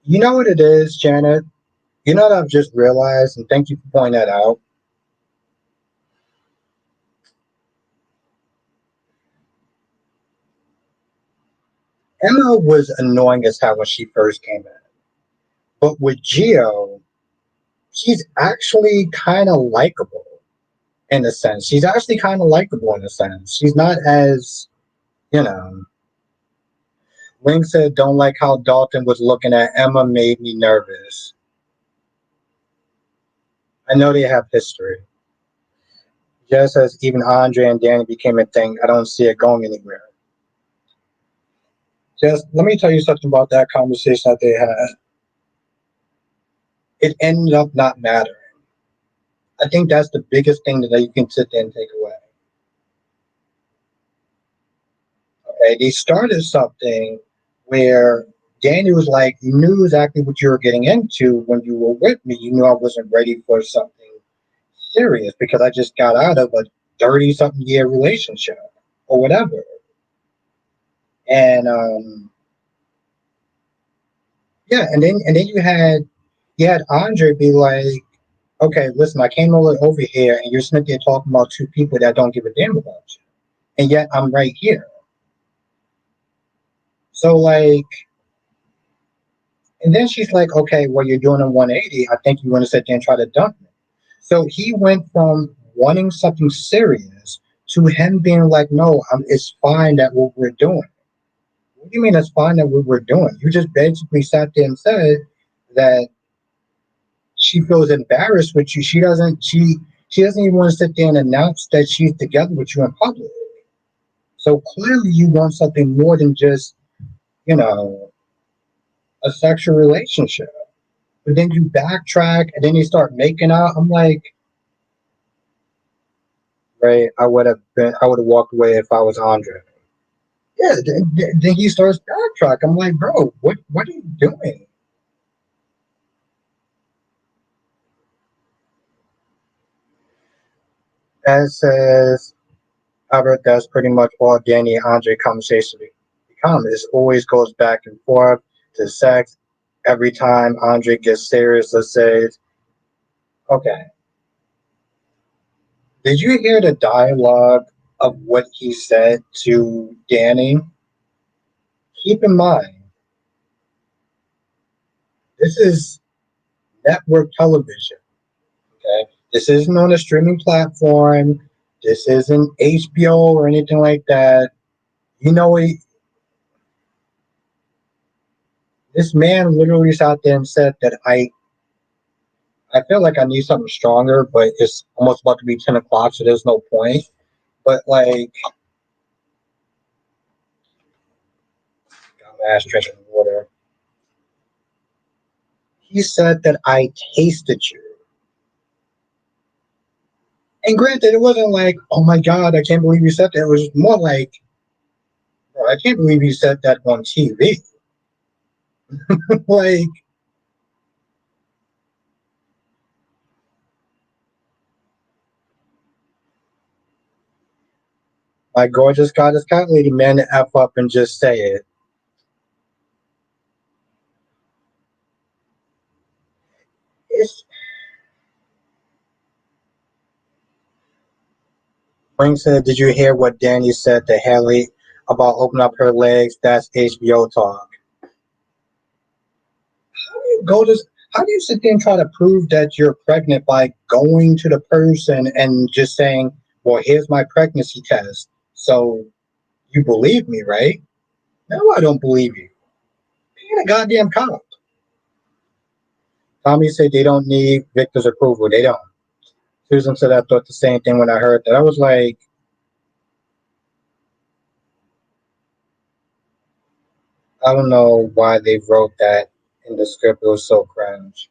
You know what it is, Janet? You know what I've just realized, and thank you for pointing that out. Emma was annoying as hell when she first came in. But with Gio, she's actually kind of likable in a sense. She's actually kind of likable in a sense. She's not as, you know, Wing said, don't like how Dalton was looking at Emma made me nervous. I know they have history. Just as even Andre and Danny became a thing, I don't see it going anywhere. Just let me tell you something about that conversation that they had. It ended up not mattering. I think that's the biggest thing that you can sit there and take away. Okay, they started something where Danny was like, you knew exactly what you were getting into when you were with me. You knew I wasn't ready for something serious because I just got out of a 30 something year relationship or whatever. And yeah, and then you had Andre be like, okay, listen, I came over here and you're sitting there talking about two people that don't give a damn about you. And yet I'm right here. So like and then she's like, okay, well you're doing a 180. I think you want to sit there and try to dump me. So he went from wanting something serious to him being like, no, it's fine that what we're doing. What do you mean it's fine that what we're doing? You just basically sat there and said that she feels embarrassed with you. She doesn't even want to sit there and announce that she's together with you in public. So clearly you want something more than just, you know, a sexual relationship. But then you backtrack and then you start making out. I'm like, right, I would have walked away if I was Andre. Yeah, then he starts backtrack. I'm like, bro, what are you doing? That says Albert, that's pretty much all Danny and Andre conversation become. It always goes back and forth to sex. Every time Andre gets serious, let's say, okay, did you hear the dialogue of what he said to Danny? Keep in mind, this is network television, okay? This isn't on a streaming platform. This isn't HBO or anything like that. You know, this man literally sat there and said that I feel like I need something stronger, but it's almost about to be 10 o'clock, so there's no point. But like, got my ass drinking water. He said that I tasted you. And granted, it wasn't like, oh my God, I can't believe you said that. It was more like, bro, I can't believe you said that on TV. Like, my gorgeous goddess cat lady, man, to F up and just say it. It's, Frank said, did you hear what Danny said to Haley about opening up her legs? That's HBO talk. Go to How do you sit there and try to prove that you're pregnant by going to the person and just saying, well, here's my pregnancy test. So you believe me, right? No, I don't believe you. Being a goddamn cop. Tommy said they don't need Victor's approval. They don't. Susan said I thought the same thing when I heard that. I was like, I don't know why they wrote that in the script. It was so cringe.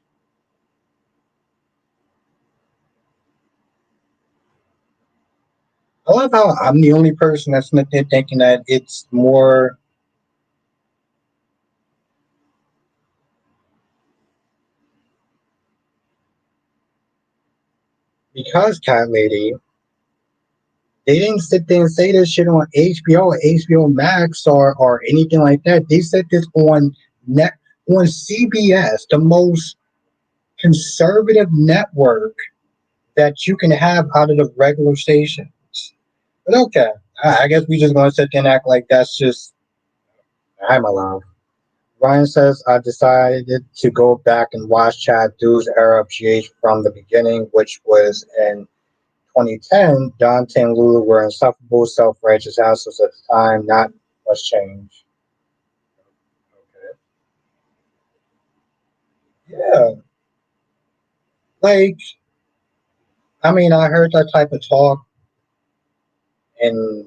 I love how I'm the only person that's not there thinking that it's more because Cat Lady, they didn't sit there and say this shit on HBO or HBO Max or anything like that. They said this net on CBS, the most conservative network that you can have out of the regular stations. But okay, I guess we just gonna sit there and act like that's just I'm allowed. Ryan says I decided to go back and watch Chad Du's era of GH from the beginning, which was in 2010. Dante and Lulu were insufferable, self-righteous assholes at the time. Not much change. Yeah, like I mean, I heard that type of talk, and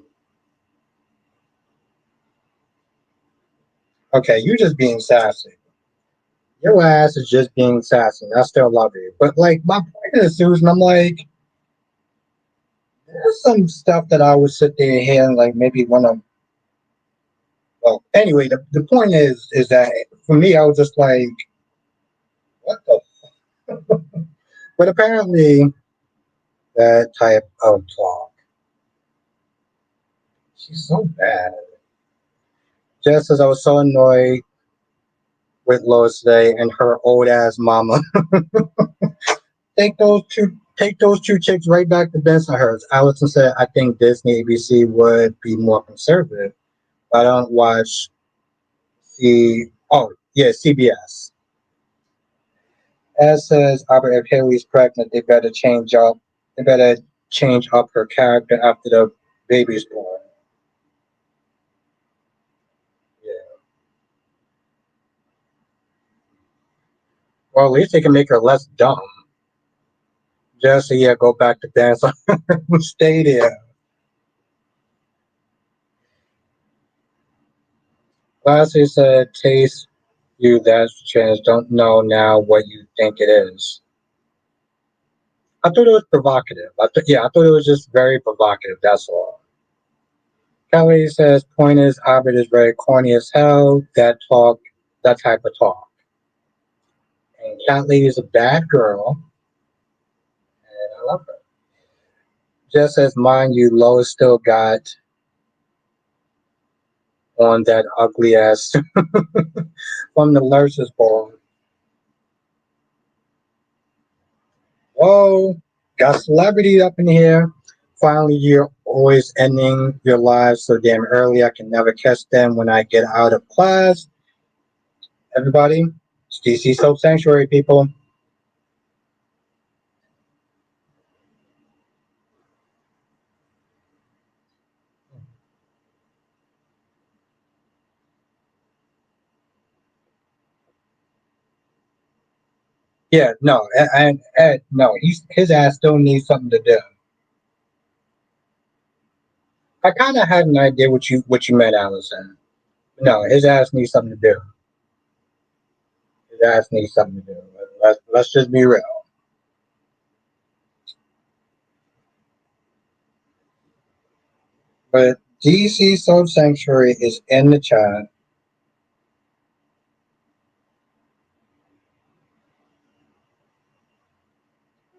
okay, you just being sassy. Your ass is just being sassy. I still love you, but like my point is, Susan, I'm like, there's some stuff that I would sit there and hear and like maybe want to. Well, anyway, the point is that for me, I was just like, what the? But apparently, that type of talk, she's so bad. Just as I was so annoyed with Lois today and her old ass mama. Take those two chicks right back to Bensonhurst. Allison said, I think Disney ABC would be more conservative. I don't watch CBS. As says Albert, if Haley's pregnant, they better change up her character after the baby's born. Yeah. Well, at least they can make her less dumb. Just so yeah, go back to dance. Stay there. Lassie said, taste you that's chance. Don't know now what you think it is. I thought it was provocative. I thought it was just very provocative. That's all. Kelly says, point is, Albert is very corny as hell. That type of talk. And Cat Lady is a bad girl, and I love her. Just as mind you, Lois still got on that ugly ass from the nurse's ball. Whoa, got celebrity up in here. Finally, you're always ending your lives so damn early. I can never catch them when I get out of class. Everybody, it's DC Soap Sanctuary, people. Yeah, no, and Ed, no, his ass still needs something to do. I kind of had an idea what you meant, Allison. No, his ass needs something to do. His ass needs something to do. Let's just be real. But DC Soul Sanctuary is in the chat.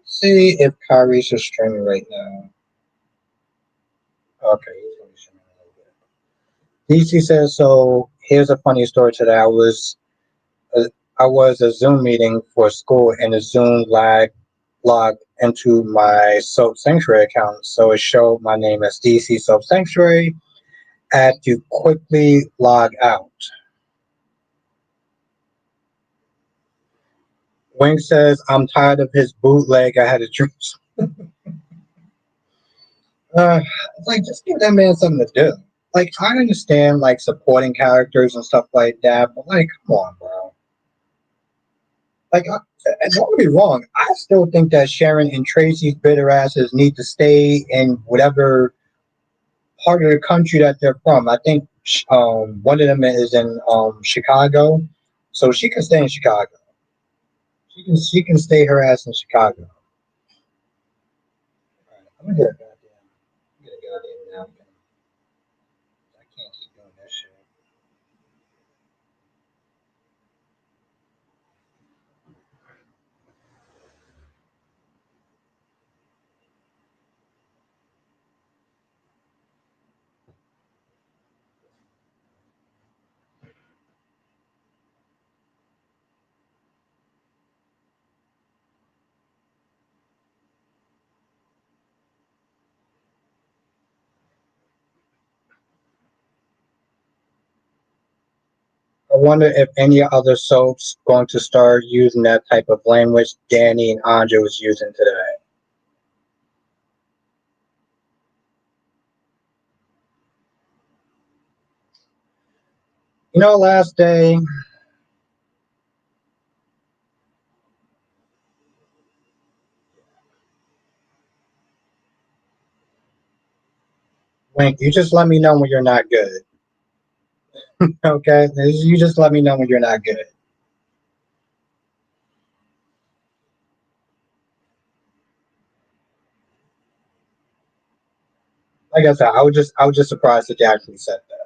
See if Kyrie's streaming right now. Okay, he's gonna be streaming a little bit. DC says so. Here's a funny story today. Uh, I was a Zoom meeting for school, and the Zoom logged into my Soap Sanctuary account, so it showed my name as DC Soap Sanctuary. I had to quickly log out. Wing says, I'm tired of his bootleg. I had to choose. It's like, just give that man something to do. Like, I understand, like, supporting characters and stuff like that, but, like, come on, bro. Like, don't get me wrong. I still think that Sharon and Tracy's bitter asses need to stay in whatever part of the country that they're from. I think one of them is in Chicago, so she can stay in Chicago. She can stay her ass in Chicago. I'm gonna get a goddamn napkin. I can't keep doing this shit. I wonder if any other soaps going to start using that type of language Danny and Andre was using today. Last day, Wink, you just let me know when you're not good. Okay? You just let me know when you're not good. Like I said, I was just surprised that they actually said that.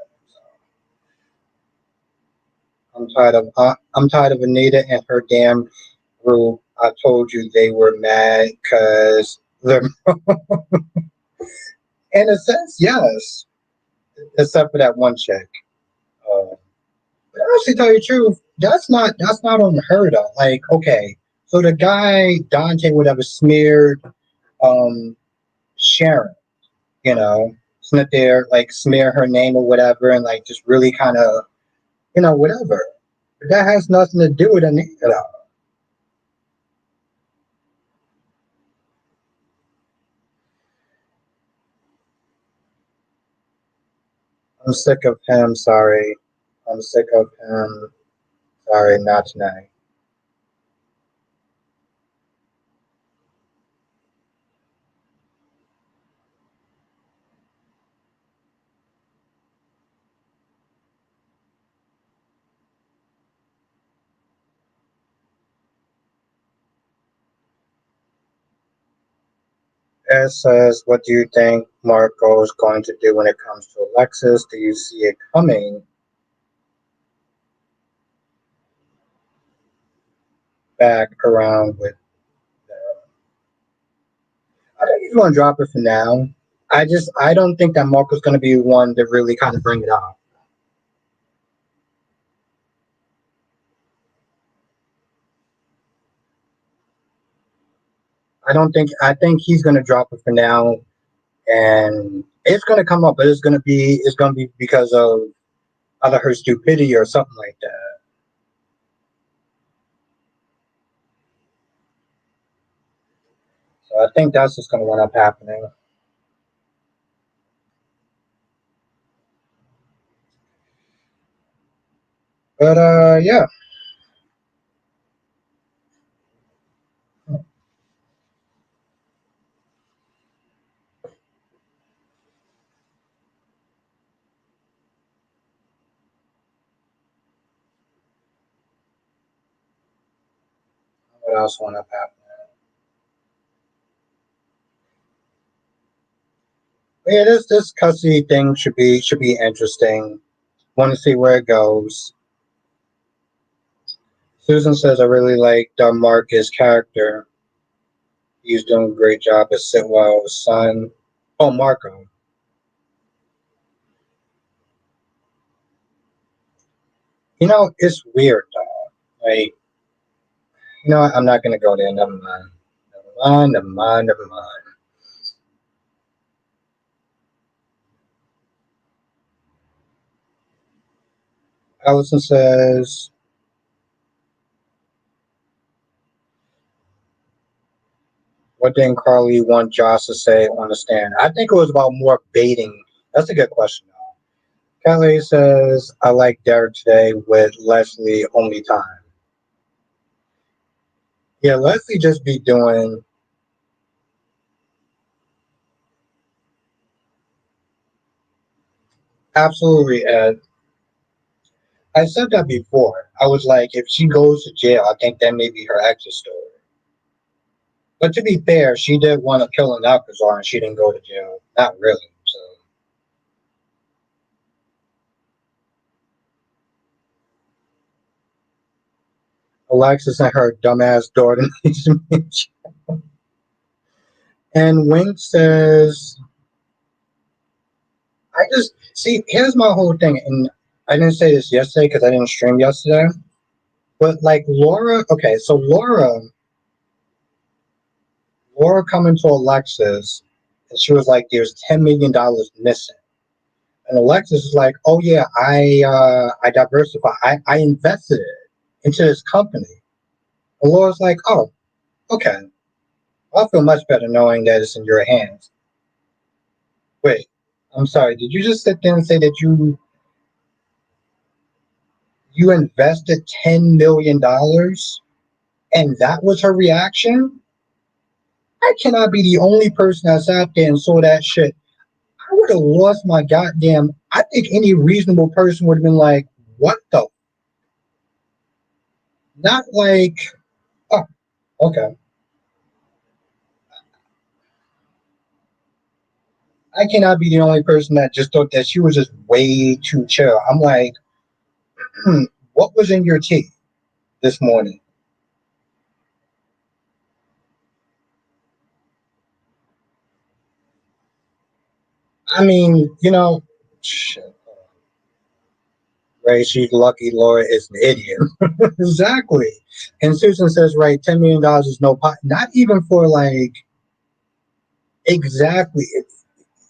I'm tired of Anita and her damn group. I told you they were mad because they're in a sense, yes. Except for that one chick. Uh, but actually, tell you the truth, that's not unheard of. Like, okay, so the guy Dante would have smeared um Sharon, snip there, like smear her name or whatever, and like just really kind of, whatever. But that has nothing to do with Anita. I'm sick of him. Sorry, I'm sick of him. Sorry, not tonight. Ed says, "What do you think Marco is going to do when it comes to Alexis? Do you see it coming back around with?" I think he's going to drop it for now. I don't think that Marco's going to be one to really kind of bring it up. I think he's going to drop it for now, and it's going to come up, but it's going to be because of either her stupidity or something like that. So I think that's what's going to end up happening. But yeah, else wound up happening? But yeah, this custody thing should be interesting. Want to see where it goes. Susan says I really like Marcus' character. He's doing a great job as Sitwell's son. Oh, Marco. It's weird though. Like, what? I'm not gonna go there. Never mind. Never mind. Never mind. Never mind. Allison says, "What didn't Carly want Josh to say on the stand?" I think it was about more baiting. That's a good question. Kelly says, "I like Derek today with Leslie only time." Yeah, Leslie just be doing absolutely. I said that before. I was like, if she goes to jail, I think that may be her exit story. But to be fair, she did want to kill an Alcazar and she didn't go to jail. Not really. So Alexis and her dumbass daughter needs to meet. And Wink says, I just see, here's my whole thing. And I didn't say this yesterday because I didn't stream yesterday. But like Laura, okay, so Laura coming to Alexis and she was like, there's $10 million missing. And Alexis is like, oh yeah, I diversify. I invested it into this company. And Laura's like, oh, okay. I feel much better knowing that it's in your hands. Wait, I'm sorry. Did you just sit there and say that you invested $10 million, and that was her reaction? I cannot be the only person that sat there and saw that shit. I would have lost my goddamn. I think any reasonable person would have been like, "What the?" Not like, "Oh, okay." I cannot be the only person that just thought that she was just way too chill. I'm like, what was in your tea this morning? I mean, shit, right? She's lucky Laura is an idiot. Exactly. And Susan says, right, $10 million is no pot. Not even for like exactly.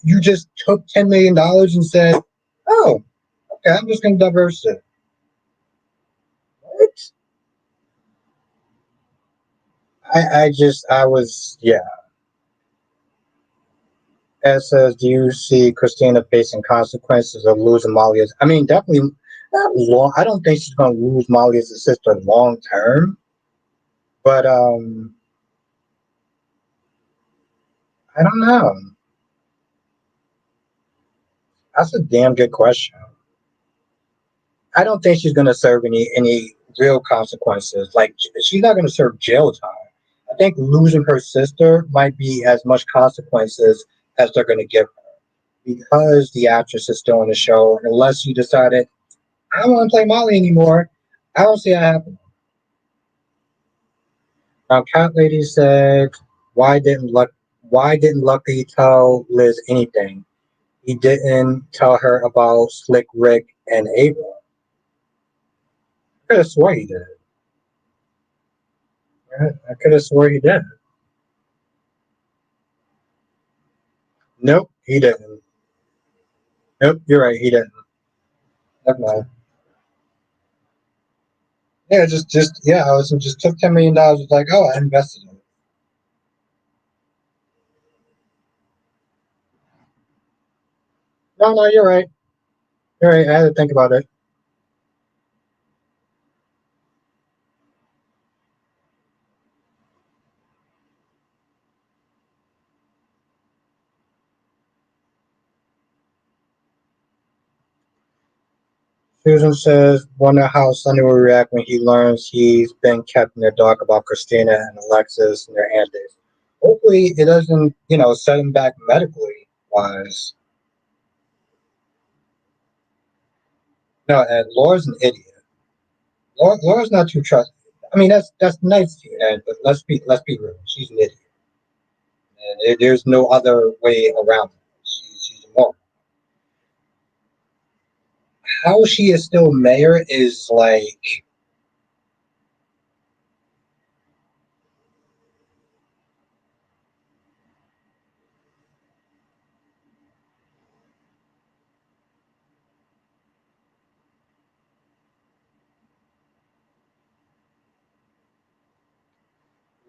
You just took $10 million and said, oh, okay, I'm just going to diverse it. What? Yeah. Ed says, do you see Christina facing consequences of losing Molly as, I mean, definitely not long. I don't think she's going to lose Molly as a sister long term, but I don't know. That's a damn good question. I don't think she's going to serve any real consequences. Like she's not going to serve jail time. I think losing her sister might be as much consequences as they're going to give her because the actress is still on the show. Unless she decided I don't want to play Molly anymore, I don't see that happening. Now, Cat Lady said, "Why didn't Luck? Why didn't Lucky tell Liz anything? He didn't tell her about Slick Rick and Ava. I could have swore he did. I could have swore he did. Nope, he didn't. Nope, you're right, he didn't. Never mind. Yeah, just yeah, I was just took $10 million. Was like, oh, I invested in it. No, no, you're right. You're right. I had to think about it. Susan says, wonder how Sonny will react when he learns he's been kept in the dark about Christina and Alexis and their antics. Hopefully, it doesn't, set him back medically wise. No, and Laura's an idiot. Laura's not too trustworthy. I mean, that's nice to you, Ed, but let's be real. She's an idiot, and there's no other way around it. She's a moron. How she is still mayor is like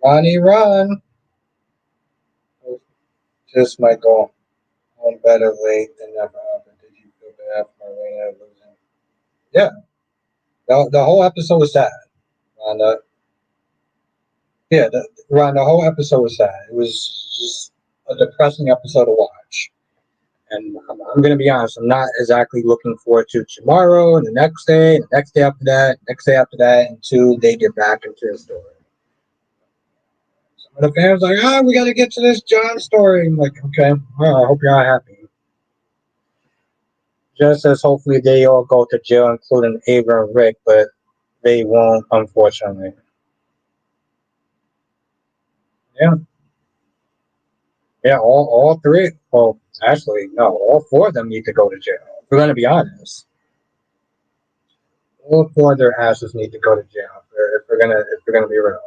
Ronnie Run. Just might go on better late than never happened. Did you feel bad for Marlena losing? Yeah, the whole episode was sad. Rhonda. Yeah, the whole episode was sad. It was just a depressing episode to watch. And I'm going to be honest, I'm not exactly looking forward to tomorrow and the next day, and the next day after that, next day after that, until they get back into the story. Some of the fans are like, we got to get to this John story. I'm like, okay, well, I hope you're all happy. Just as hopefully they all go to jail, including Ava and Rick, but they won't, unfortunately. Yeah, yeah, all three. Well, actually, no, all four of them need to go to jail. If we're going to be honest. All four of their asses need to go to jail if we're gonna be real.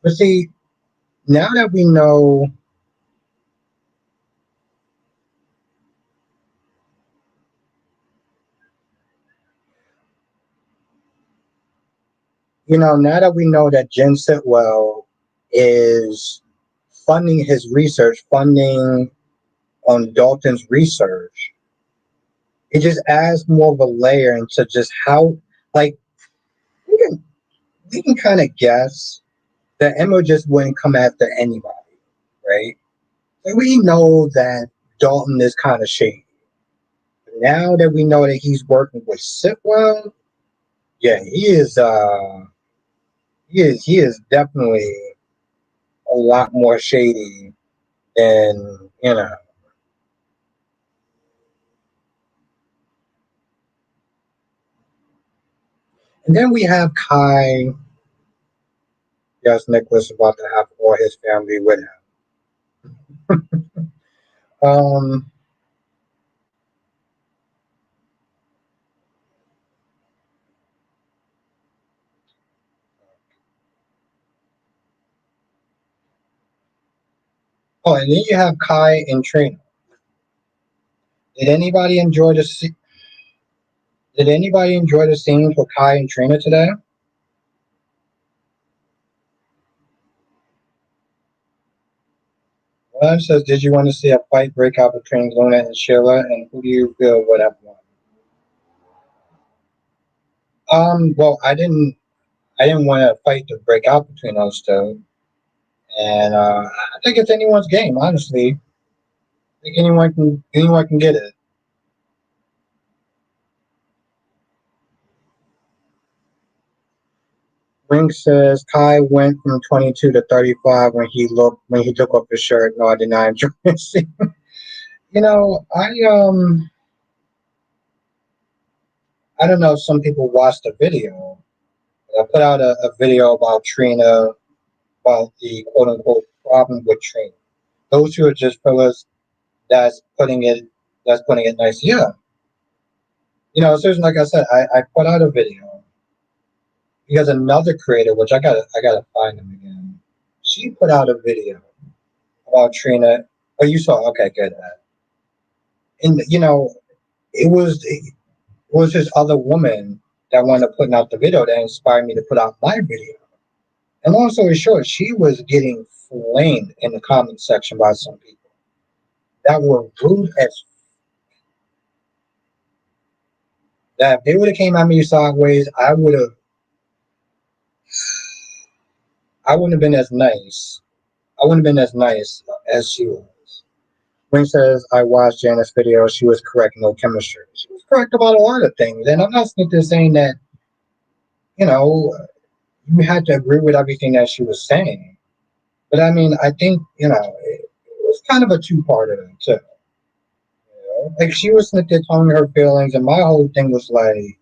But see, now that we know, now that we know that Jen Sitwell is funding his research, funding on Dalton's research, it just adds more of a layer into just how, like, we can we can kind of guess that Emma just wouldn't come after anybody, right? Like, we know that Dalton is kind of shady. Now that we know that he's working with Sitwell, yeah, he is definitely a lot more shady than. And then we have Kai. Yes, Nicholas about to have all his family with him. Um. Oh, and then you have Kai and Trina. Did anybody enjoy the? Did anybody enjoy the scenes with Kai and Trina today? One says, "Did you want to see a fight break out between Luna and Sheila? And who do you feel would have won?" Well, I didn't want a fight to break out between those two, and I think it's anyone's game. Honestly, I think anyone can get it. Ring says Kai went from 22 to 35 when he took off his shirt. No, I did not enjoy it. I don't know if some people watched the video. I put out a video about Trina, about the quote unquote problem with Trina. Those who are just fillers, that's putting it that's putting it nice. Yeah. So like I said, I put out a video because another creator, which I gotta find him again. She put out a video about Trina. Oh, you saw? Okay, good. And it was this other woman that wanted to put out the video that inspired me to put out my video. And long story short, she was getting flamed in the comment section by some people that were rude as that. If they would have came at me sideways, I wouldn't have been as nice. I wouldn't have been as nice as she was. When he says, I watched Janet's video, she was correct, no chemistry. She was correct about a lot of things. And I'm not sitting there saying that, you know, you had to agree with everything that she was saying. But I mean, I think, it was kind of a two-parter too. Like she was sitting there telling me her feelings, and my whole thing was like,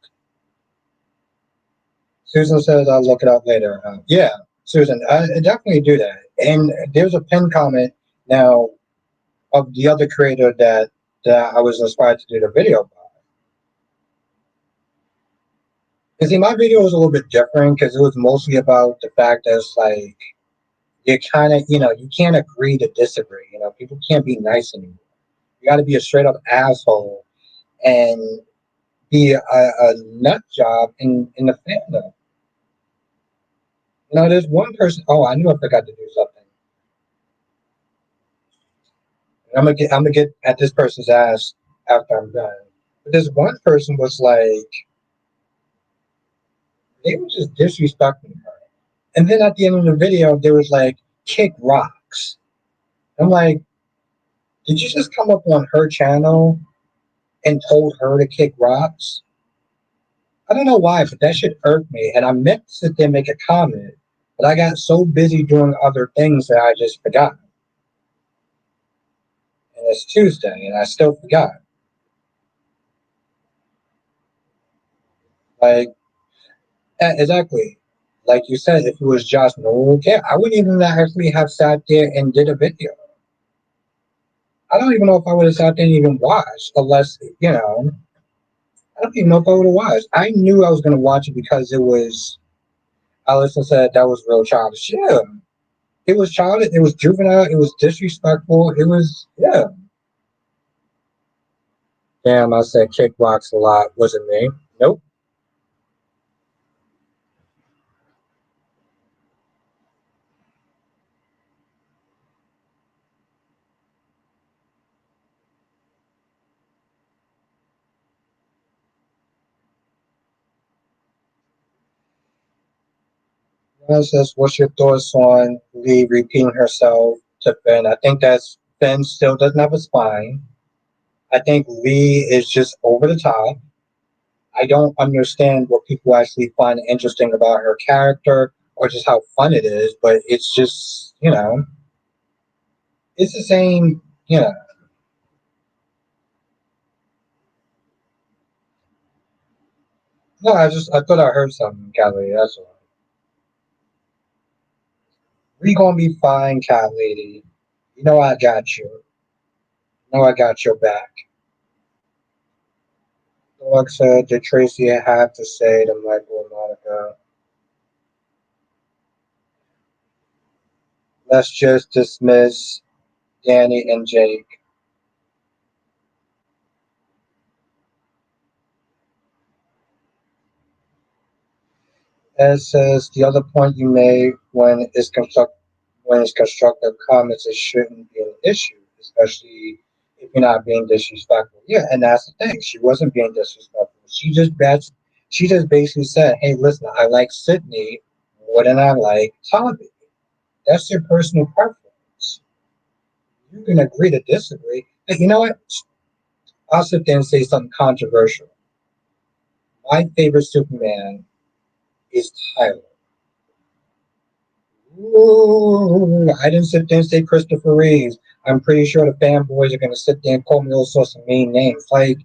Susan says I'll look it up later. Yeah, Susan, I definitely do that. And there's a pinned comment now of the other creator that I was inspired to do the video by. Because see, my video was a little bit different because it was mostly about the fact that it's like you kind of, you can't agree to disagree. People can't be nice anymore. You got to be a straight up asshole and be a nut job in the fandom. There's one person. Oh, I knew I forgot to do something. I'm gonna get at this person's ass after I'm done. But this one person was like, they were just disrespecting her. And then at the end of the video, there was like, kick rocks. I'm like, did you just come up on her channel and told her to kick rocks? I don't know why, but that shit irked me. And I meant to sit there and make a comment, but I got so busy doing other things that I just forgot. And it's Tuesday, and I still forgot. Like, exactly. Like you said, if it was just no one would care, I wouldn't even actually have sat there and did a video. I don't even know if I would have sat there and even watched, unless, I don't even know if I would have watched. I knew I was going to watch it because it was, Allison said that was real childish. Yeah. It was childish. It was juvenile. It was disrespectful. It was, yeah. Damn, I said kickbox a lot. Wasn't me. Nope. Says, what's your thoughts on Lee repeating herself to Finn? I think that's Finn still doesn't have a spine. I think Lee is just over the top. I don't understand what people actually find interesting about her character or just how fun it is, but it's just, it's the same, No, I thought I heard something, Cat Lady. That's all. We gonna be fine, Cat Lady. You know I got you. You know I got your back. Like said, did Tracy have to say to Michael and Monica, let's just dismiss Danny and Jake? As says the other point you made when it's constructive comments, it shouldn't be an issue, especially if you're not being disrespectful. Yeah, and that's the thing. She wasn't being disrespectful. She just basically said, "Hey, listen, I like Sydney more than I like Tommy. That's your personal preference. You can agree to disagree. But you know what? I'll sit there and say something controversial. My favorite Superman is Tyler. Ooh, I didn't sit there and say Christopher Reeves. I'm pretty sure the fanboys are going to sit there and call me all sorts of mean names. Like,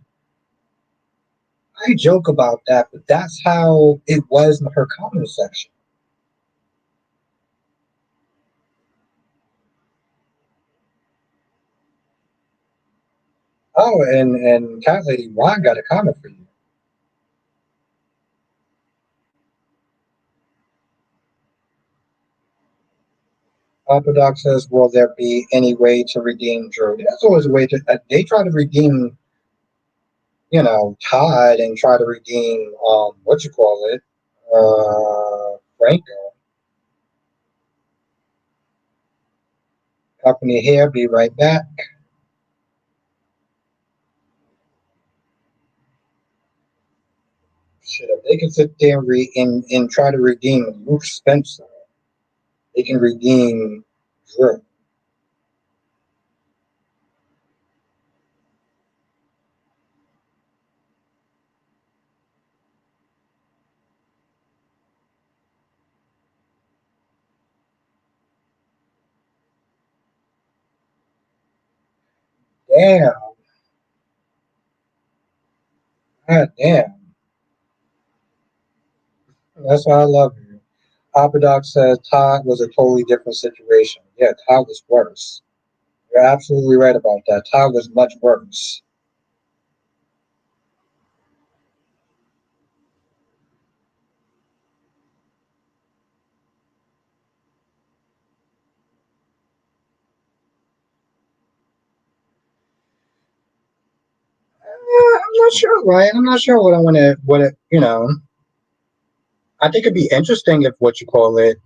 I joke about that, but that's how it was in her comment section. Oh, and Cat Lady Juan got a comment for you. Papa Doc says, will there be any way to redeem Drew? There's always a way to, they try to redeem, Todd and try to redeem, what you call it, Franco. Company here, be right back. Shit, if they can sit there and try to redeem Luke Spencer, they can redeem Drew. Damn. God damn. That's why I love you. Papa Doc says Todd was a totally different situation. Yeah, Todd was worse. You're absolutely right about that. Todd was much worse. I'm not sure, Ryan. I'm not sure what I want to, what it, I think it'd be interesting if what you call it,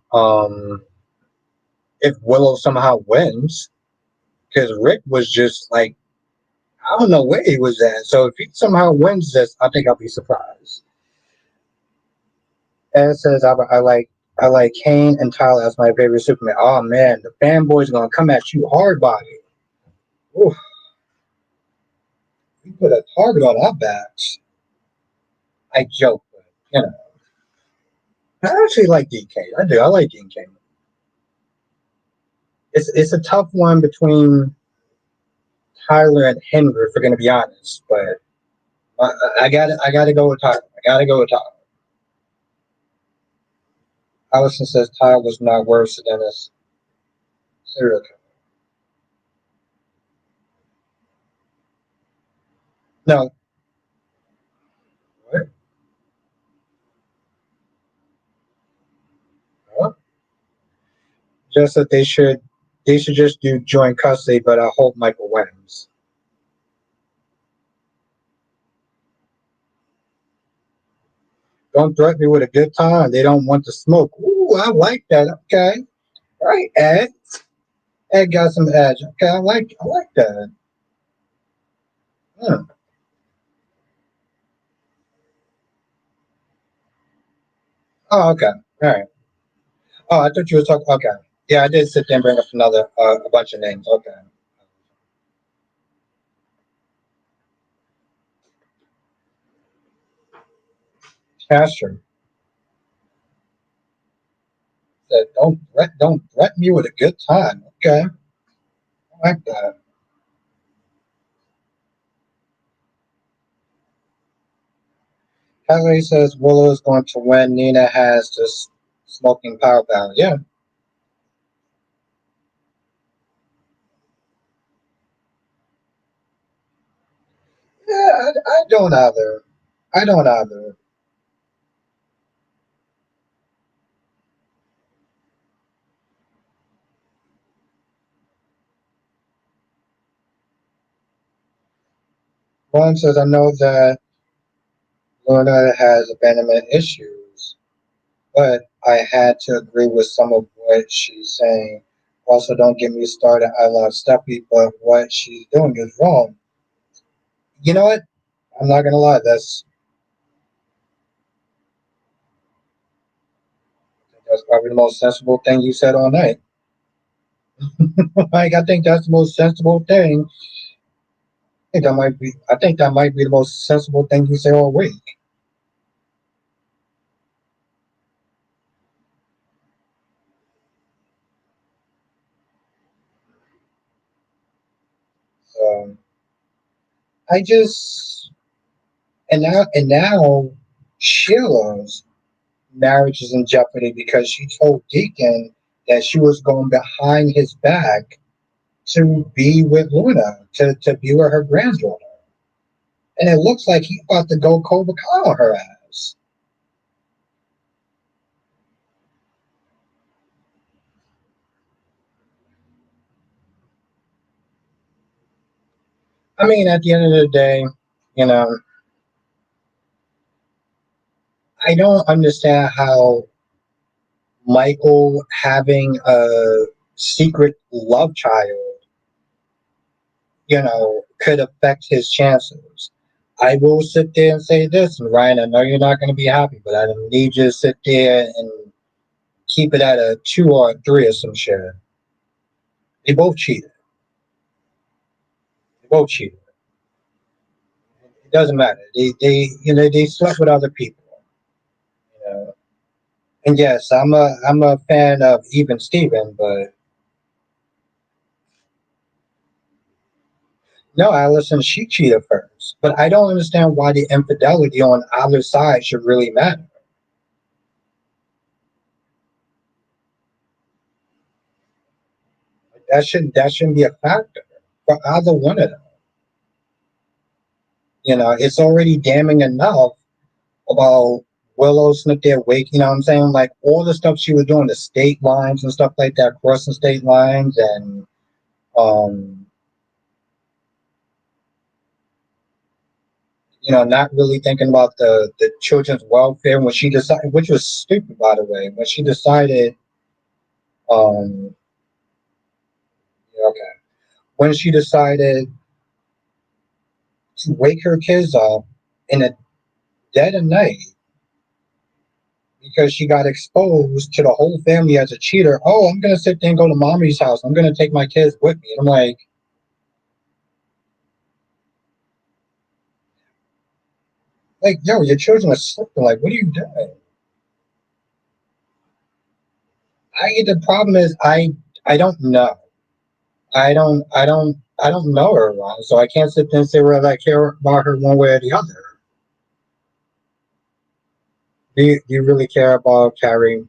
if Willow somehow wins, because Rick was just like, I don't know where he was at. So if he somehow wins this, I think I'll be surprised. And it says I like Kane and Tyler as my favorite Superman. Oh man, the fanboys are gonna come at you hard body. Ooh, we put a target on our backs. I joke, but I actually like DK. I do. I like DK. It's a tough one between Tyler and Henry, if we're gonna be honest. But I gotta go with Tyler. I gotta go with Tyler. Allison says Tyler was not worse than a serial killer. No, what? Huh? Just that they should just do joint custody, but I hope Michael wins. Don't threaten me with a good time. They don't want to smoke. Ooh, I like that. Okay. All right, Ed. Ed got some edge. Okay, I like that. Hmm. Oh, okay. All right. Oh, I thought you were talking. Okay. Yeah, I did sit there and bring up another a bunch of names. Okay. Casher said, don't threaten me with a good time." Okay, I like that. Haley says Willow is going to win. Nina has this smoking power battle. Yeah, yeah. I don't either. I don't either. One says I know that Luna has abandonment issues, but I had to agree with some of what she's saying. Also, don't get me started. I love Steffi, but what she's doing is wrong. You know what? I'm not gonna lie. That's probably the most sensible thing you said all night. Like I think that's the most sensible thing. I think that might be the most sensible thing you say all week. So I just and now Sheila's marriage is in jeopardy because she told Deacon that she was going behind his back to be with Luna, to be with her granddaughter. And it looks like he about to go Cobra Kai on her ass. I mean, at the end of the day, you know, I don't understand how Michael having a secret love child, could affect his chances. I will sit there and say this, and Ryan, I know you're not going to be happy, but I need you to sit there and keep it at a two or a three or some shit. They both cheated. They both cheated. It doesn't matter. They slept with other people. You know. And yes, I'm a fan of even Steven, but No, Allison, she cheated first. But I don't understand why the infidelity on either side should really matter. That shouldn't be a factor for either one of them. It's already damning enough about Willow slipped their wake. You know what I'm saying? Like all the stuff she was doing, the state lines and stuff like that, crossing state lines, and um, not really thinking about the children's welfare when she decided, which was stupid, by the way, when she decided, um, yeah, okay, when she decided to wake her kids up in the dead of night because she got exposed to the whole family as a cheater. Oh, I'm gonna sit there and go to mommy's house. I'm gonna take my kids with me. And I'm like, yo, your children are sleeping. Like, what are you doing? The problem is I don't know. I don't know her, Ron. So I can't sit there and say whether I care about her one way or the other. Do you really care about Carrie?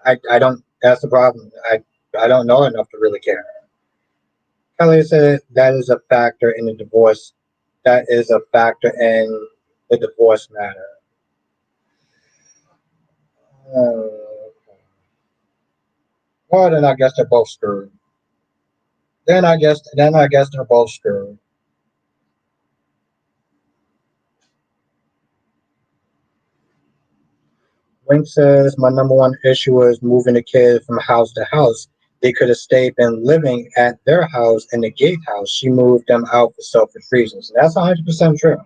I don't. That's the problem. I don't know enough to really care. Kelly said that is a factor in the divorce. That is a factor in the divorce matter. Uh, well, then I guess they're both screwed. Then I guess they're both screwed. Wink says my number one issue is moving the kids from house to house. They could have stayed been living at their house in the gatehouse. She moved them out for selfish reasons. That's 100% true.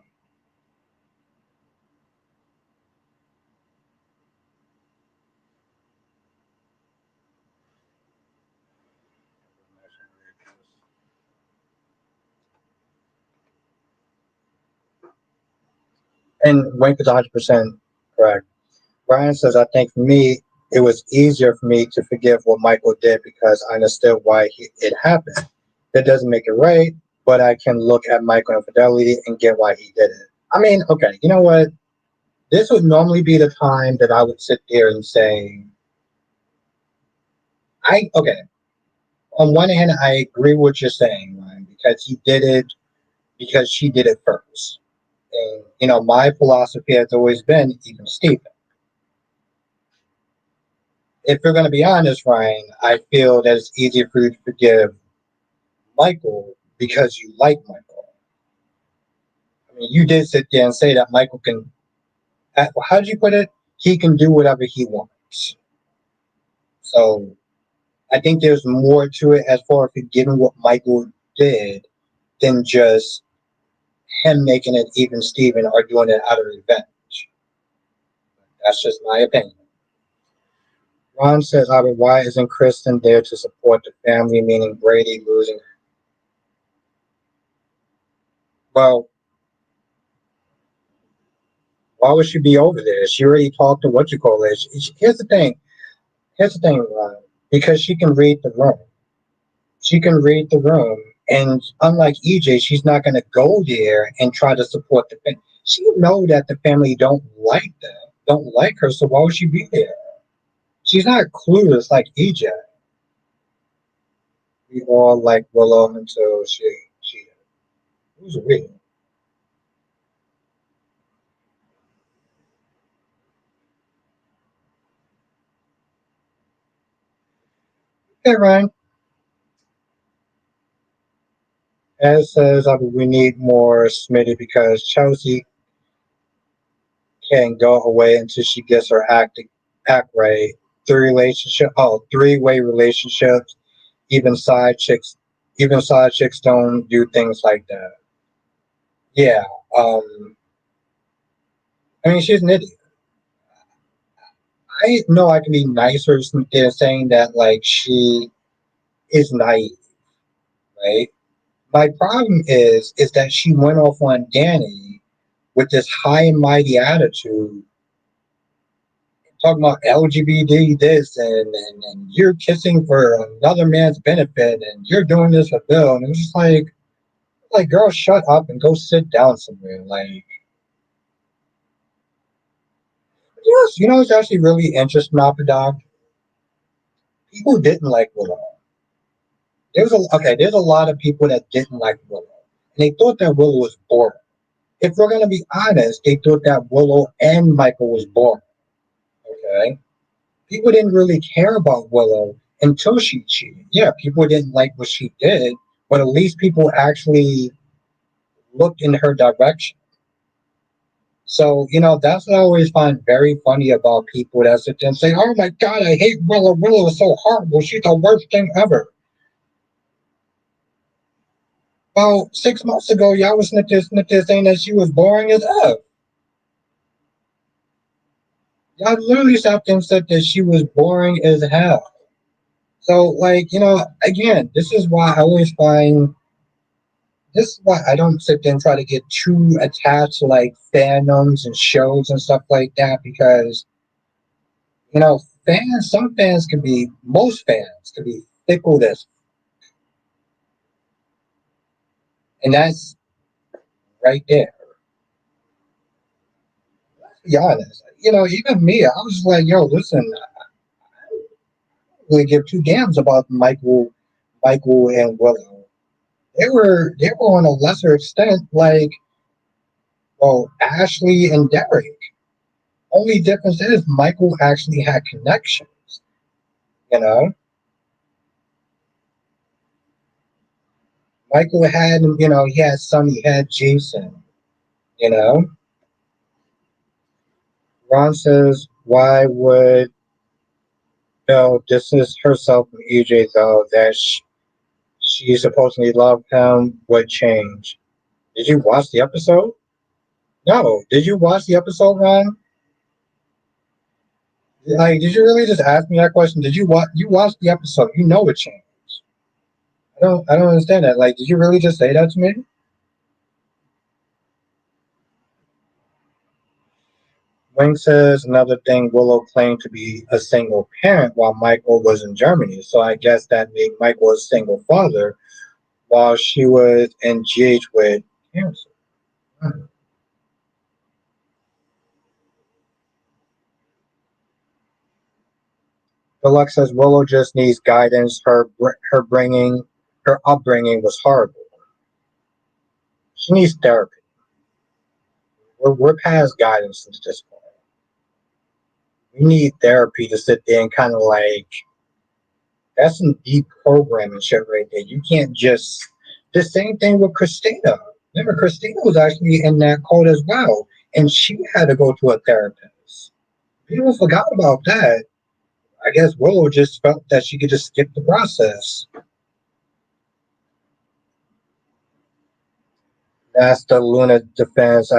And Wink is 100% correct. Brian says, I think for me, it was easier for me to forgive what Michael did because I understood why it happened. That doesn't make it right, but I can look at Michael infidelity and get why he did it. I mean, okay, you know what? This would normally be the time that I would sit there and say, okay, on one hand, I agree with what you're saying, Ryan, because he did it because she did it first. And, my philosophy has always been even Stephen. If you're going to be honest, Ryan, I feel that it's easier for you to forgive Michael because you like Michael. I mean, you did sit there and say that Michael can, how did you put it? He can do whatever he wants. So I think there's more to it as far as forgiving what Michael did than just him making it even Steven or doing it out of revenge. That's just my opinion. Ron says, Albert, why isn't Kristen there to support the family, meaning Brady losing? Well, why would she be over there? She already talked to what you call it. Here's the thing. Here's the thing, Ron. Because she can read the room. She can read the room. And unlike EJ, she's not going to go there and try to support the family. She know that the family don't like them, don't like her, so why would she be there? She's not clueless like EJ. We all like Willow until she cheated. Who's we? Hey, Ryan. As says, we need more Smitty because Chelsea can go away until she gets her act right. Three-way relationships. Even side chicks, even side chicks don't do things like that. Yeah. Um. I mean, she's an idiot. I know I can be nicer than saying that like she is naive, right? My problem is that she went off on Danny with this high and mighty attitude, talking about LGBT this and you're kissing for another man's benefit and you're doing this for Bill. And it was just like, Like, girl, shut up and go sit down somewhere. Like, yes, it's actually really interesting, Upper Dog. People didn't like Willow. There's a lot of people that didn't like Willow. And they thought that Willow was boring. If we're gonna be honest, they thought that Willow and Michael was boring. Okay. People didn't really care about Willow until she cheated. Yeah, people didn't like what she did, but at least people actually looked in her direction. So, that's what I always find very funny about people that sit there and say, "Oh my God, I hate Willow. Willow is so horrible. She's the worst thing ever." Well, 6 months ago, y'all was snitches saying that she was boring as F. Y'all literally sat there and said that she was boring as hell. So, like, again, this is why I don't sit there and try to get too attached to like fandoms and shows and stuff like that because most fans can be fickle as, and that's right there. To be honest, even me, I was like, yo, listen, I don't really give two damns about Michael and Willow. They were on a lesser extent like, well, Ashley and Derek. Only difference is Michael actually had connections. You know, Michael had, he had Sonny, he had Jason. You know, Ron says, "Why would distance herself from EJ though that she supposedly loved him would change?" Did you watch the episode? No. Did you watch the episode, Ron? Like, did you really just ask me that question? Did you watch? You watched the episode? You know it changed. I don't understand that. Like, did you really just say that to me? Wing says another thing Willow claimed to be a single parent while Michael was in Germany. So I guess that made Michael a single father while she was in GH with cancer. Hmm. Deluxe says Willow just needs guidance. Her upbringing was horrible. She needs therapy. We're past guidance at this point. We need therapy to sit there and kind of like that's some deep programming shit right there. You can't just the same thing with Christina. Remember, Christina was actually in that cult as well, and she had to go to a therapist. People forgot about that. I guess Willow just felt that she could just skip the process. That's the Luna defense.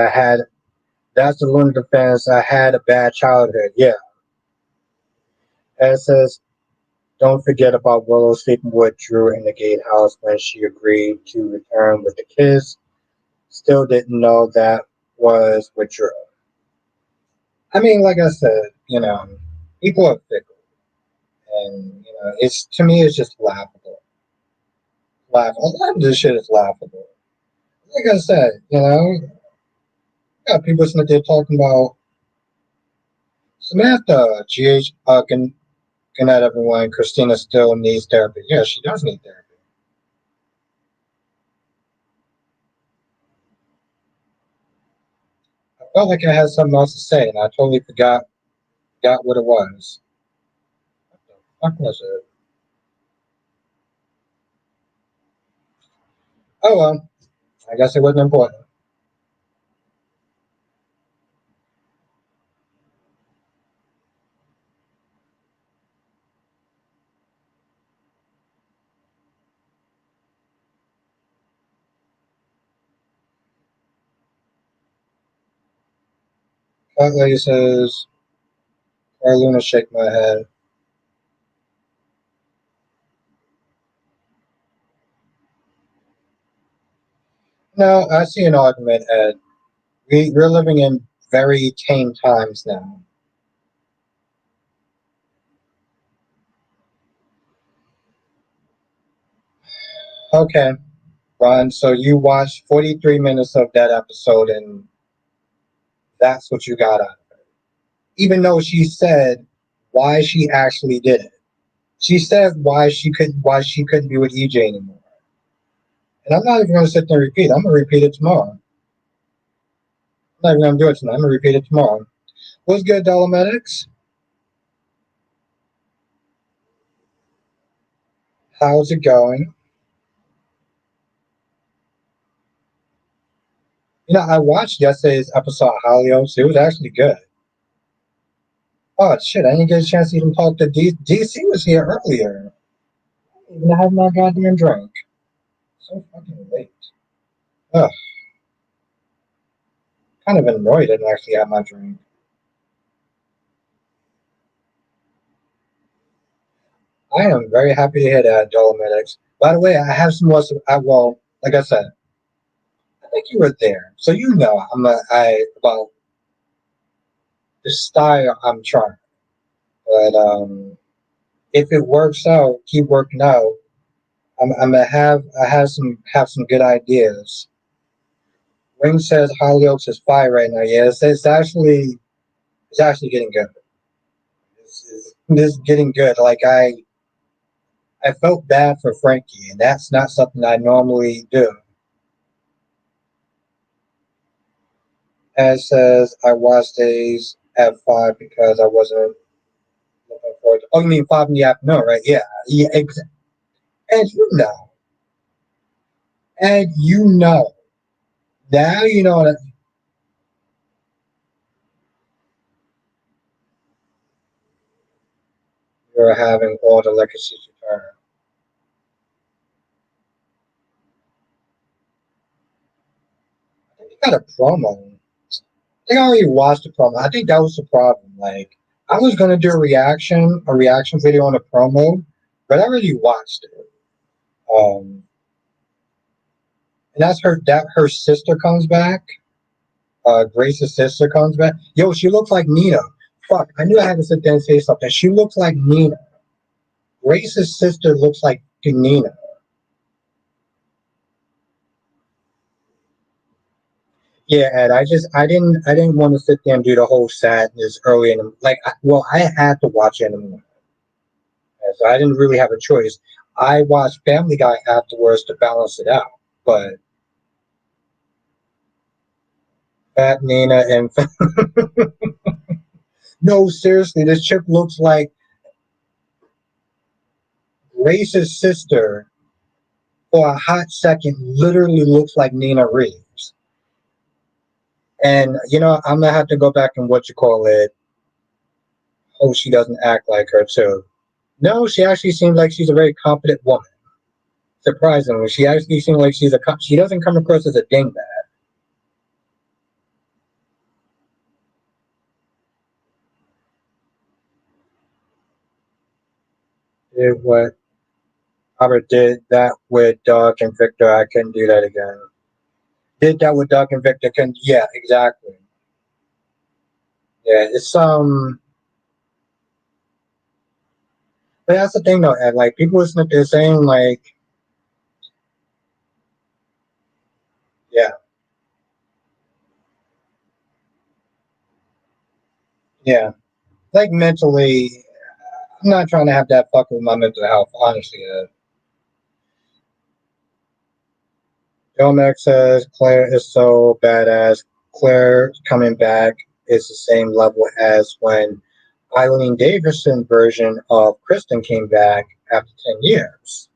That's the Luna defense. I had a bad childhood. Yeah. And it says, don't forget about Willow sleeping with Drew in the gatehouse when she agreed to return with the kids. Still didn't know that was with Drew. I mean, like I said, people are fickle, and it's to me, it's just laughable. A lot of this shit is laughable. Like I said, got people sitting there talking about Samantha, GH, good night, everyone. Christina still needs therapy. Yeah, she does need therapy. I felt like I had something else to say, and I totally forgot what it was. What the fuck was it? Oh well, I guess it wasn't important. That lady says, Carluna shake my head. No, I see an argument, Ed. We're living in very tame times now. Okay, Ron, so you watched 43 minutes of that episode and that's what you got out of it. Even though she said why she actually did it. She said why she couldn't be with EJ anymore. And I'm not even gonna sit there and repeat it. I'm gonna repeat it tomorrow. I'm not even gonna do it tonight. I'm gonna repeat it tomorrow. What's good, Dolomedics? How's it going? I watched yesterday's episode of Halios. It was actually good. Oh shit, I didn't get a chance to even talk to DC was here earlier. I didn't even have my goddamn drink. So fucking late. Ugh, kind of annoyed I didn't actually have my drink. I am very happy to hear that, Dolomedics. By the way, I have some more. Well, like I said, I think you were there, so about the style I'm trying. But if it works out, keep working out. I'm gonna have some good ideas. Ring says Hollyoaks is fire right now. Yeah, it's actually getting good. It's getting good. Like I felt bad for Frankie, and that's not something I normally do. As says I watched days at 5 because I wasn't looking forward to. Oh, you mean 5 in the afternoon, right? Yeah, yeah. And you know, now you know that you're having all the legacies return. I think you got a promo. I think I already watched the promo. I think that was the problem. Like I was gonna do a reaction video on the promo, but I already watched it. And that's her sister comes back. Grace's sister comes back. Yo, she looks like Nina. Fuck, I knew I had to sit there and say something. She looks like Nina. Grace's sister looks like Nina. Yeah, Ed. I didn't want to sit there and do the whole sadness early in the like. I had to watch it in the morning, so I didn't really have a choice. I watched Family Guy afterwards to balance it out. But Fat Nina and no, seriously, this chick looks like Grace's sister for a hot second. Literally looks like Nina Reeves. And I'm gonna have to go back and what you call it. Oh, she doesn't act like her too. No, she actually seems like she's a very competent woman. Surprisingly, she actually seems like she doesn't come across as a dingbat. What Robert did that with Doug and Victor, I can do that again. Did that with Doug and Victor, can yeah, exactly. Yeah, but that's the thing though, Ed, like people listening to this saying like, yeah, yeah, like mentally, I'm not trying to have that fuck with my mental health, honestly. Jomax says Claire is so badass. Claire coming back is the same level as when Eileen Davidson version of Kristen came back after 10 years.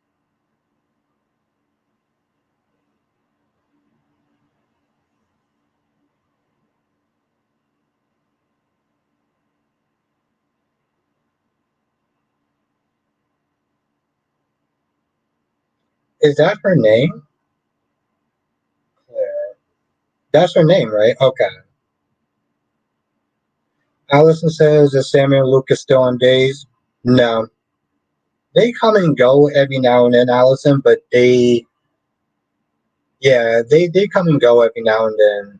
Is that her name? Claire. That's her name, right? Okay. Allison says, is Samuel Lucas still on days? No. They come and go every now and then, Allison, but yeah, they come and go every now and then,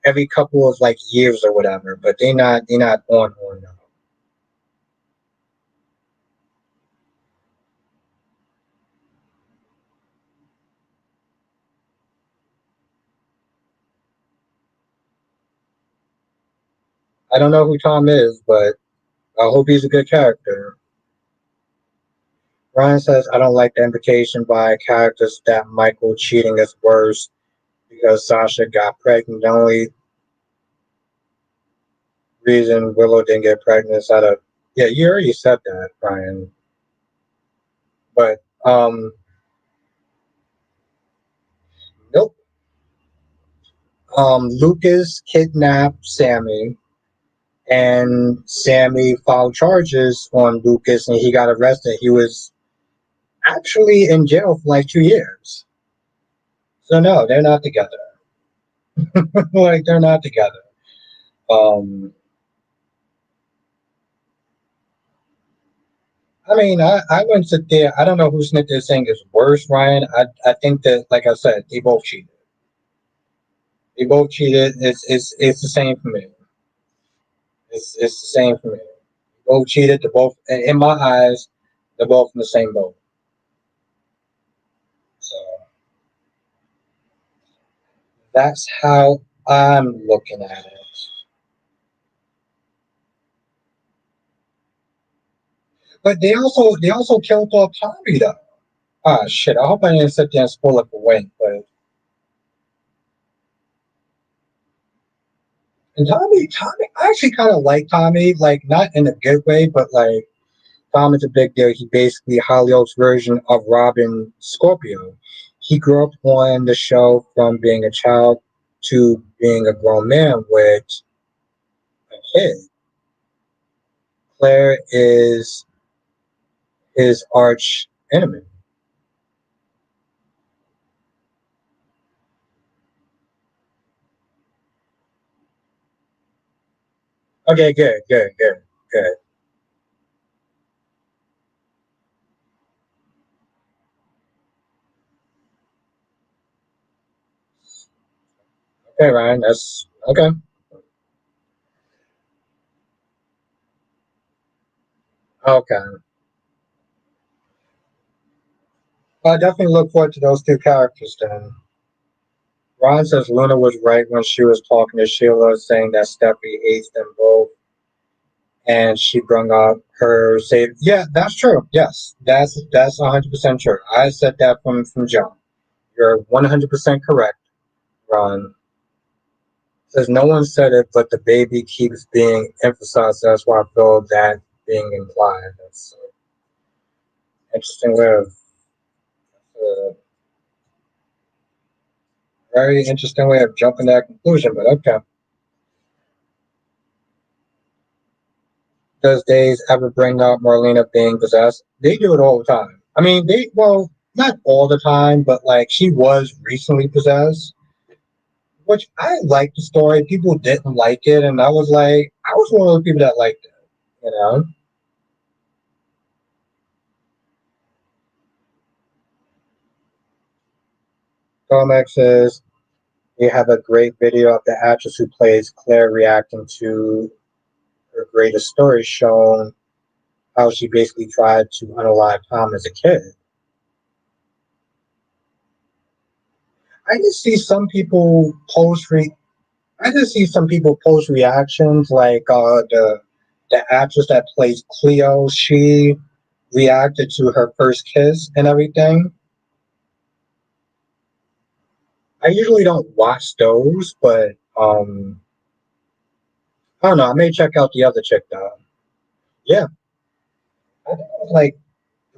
every couple of like years or whatever, but they're not on now. I don't know who Tom is, but I hope he's a good character. Ryan says, I don't like the implication by characters that Michael cheating is worse because Sasha got pregnant. The only reason Willow didn't get pregnant is out of, yeah, you already said that, Ryan. But, nope. Lucas kidnapped Sammy, and Sammy filed charges on Lucas, and he got arrested. He was actually in jail for like 2 years. So no, they're not together. Like they're not together. Um, I mean, I wouldn't sit there. I don't know who Smith is saying is worse, Ryan. I think that, like I said, they both cheated. They both cheated. It's the same for me. It's the same for me. They both cheated. They both, in my eyes, they're both in the same boat. So that's how I'm looking at it. But they also killed off Tommy though. Ah shit! I hope I didn't sit there and spoil it for Wayne. But and Tommy, I actually kind of like Tommy, like not in a good way, but like Tom is a big deal. He basically Hollyoaks version of Robin Scorpio. He grew up on the show from being a child to being a grown man with a kid. Claire is his arch enemy. Okay, good. Okay, Ryan, that's okay. Okay. I definitely look forward to those two characters then. Ron says Luna was right when she was talking to Sheila, saying that Steffi hates them both, and she brought up her say, "Yeah, that's true. Yes, that's 100% true. I said that from John. You're 100% correct, Ron." Says no one said it, but the baby keeps being emphasized. That's why I feel that being implied. That's an interesting way of, uh, very interesting way of jumping to that conclusion. But okay. Does Days ever bring up Marlena being possessed? They do it all the time. I mean, not all the time, but like she was recently possessed, which I liked the story. People didn't like it, and I was one of those people that liked it. You know, Comex says we have a great video of the actress who plays Claire reacting to her greatest story, showing how she basically tried to unalive Tom as a kid. I just see some people I just see some people post reactions like the actress that plays Cleo. She reacted to her first kiss and everything. I usually don't watch those, but I don't know. I may check out the other chick though. Yeah, I think it was like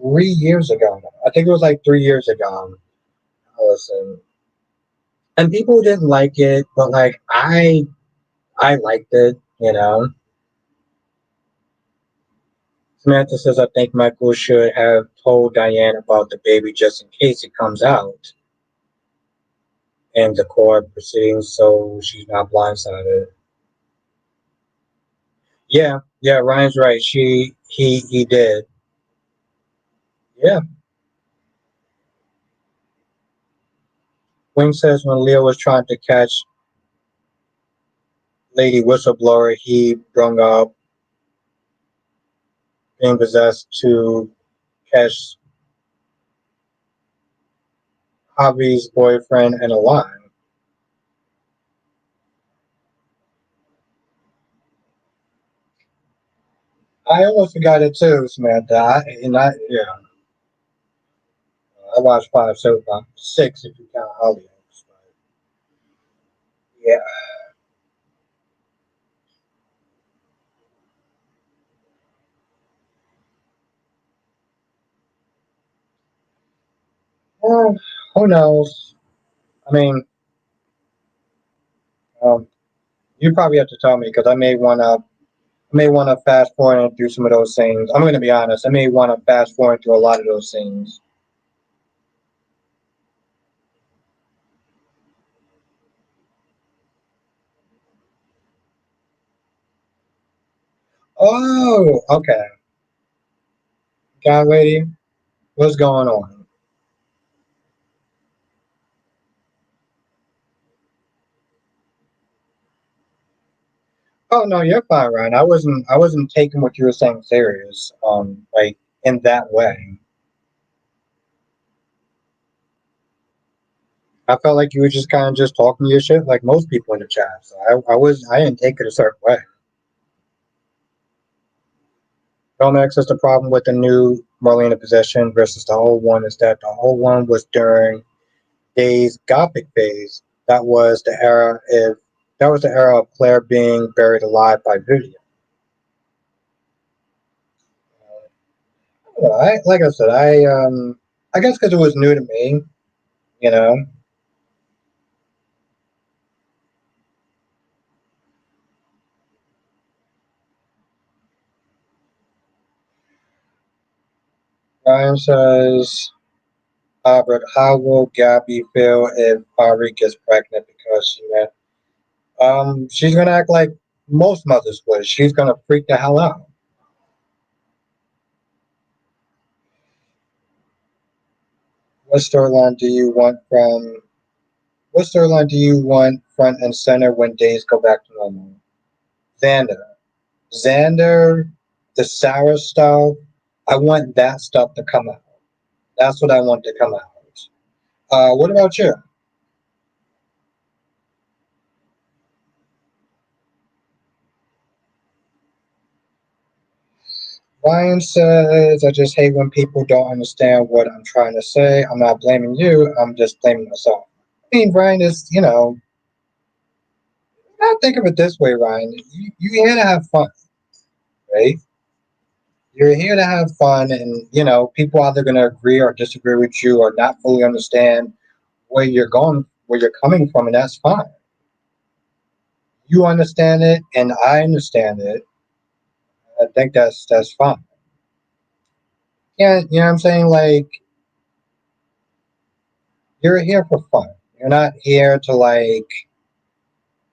3 years ago. I think it was like 3 years ago. Listen, and people didn't like it, but like I liked it. You know, Samantha says I think Michael should have told Diane about the baby just in case it comes out in the court proceedings, so she's not blindsided. Yeah, yeah, Ryan's right. He did. Yeah. Wing says when Leo was trying to catch Lady Whistleblower, he brung up being possessed to catch Javi's boyfriend in a line. I almost forgot it too, Samantha. Yeah, I watched five so far, six if you count Hollyoaks. But yeah. Well, who knows? I mean, um, you probably have to tell me because I may wanna fast forward through some of those scenes. I'm gonna be honest. I may wanna fast forward through a lot of those scenes. Oh, okay. God, lady, what's going on? Oh no, you're fine, Ryan. I wasn't taking what you were saying serious. Like in that way. I felt like you were just kind of just talking your shit, like most people in the chat. So I didn't take it a certain way. Don't access the problem with the new Marlena possession versus the old one is that the old one was during Day's Gothic phase. That was the era of Claire being buried alive by Vivian. Like I said, I guess because it was new to me, you know. Ryan says, Albert, how will Gabby feel if Ari gets pregnant because she met? She's gonna act like most mothers would. She's gonna freak the hell out. What storyline do you want from? What storyline do you want front and center when days go back to normal? Xander. Xander, the sour stuff. I want that stuff to come out. That's what I want to come out. What about you? Ryan says, I just hate when people don't understand what I'm trying to say. I'm not blaming you. I'm just blaming myself. I mean, Ryan is, I think of it this way, Ryan. You're here to have fun, right? You're here to have fun, and, people either going to agree or disagree with you or not fully understand where you're coming from, and that's fine. You understand it, and I understand it. I think that's fine. Yeah, you know what I'm saying? Like, you're here for fun. You're not here to like.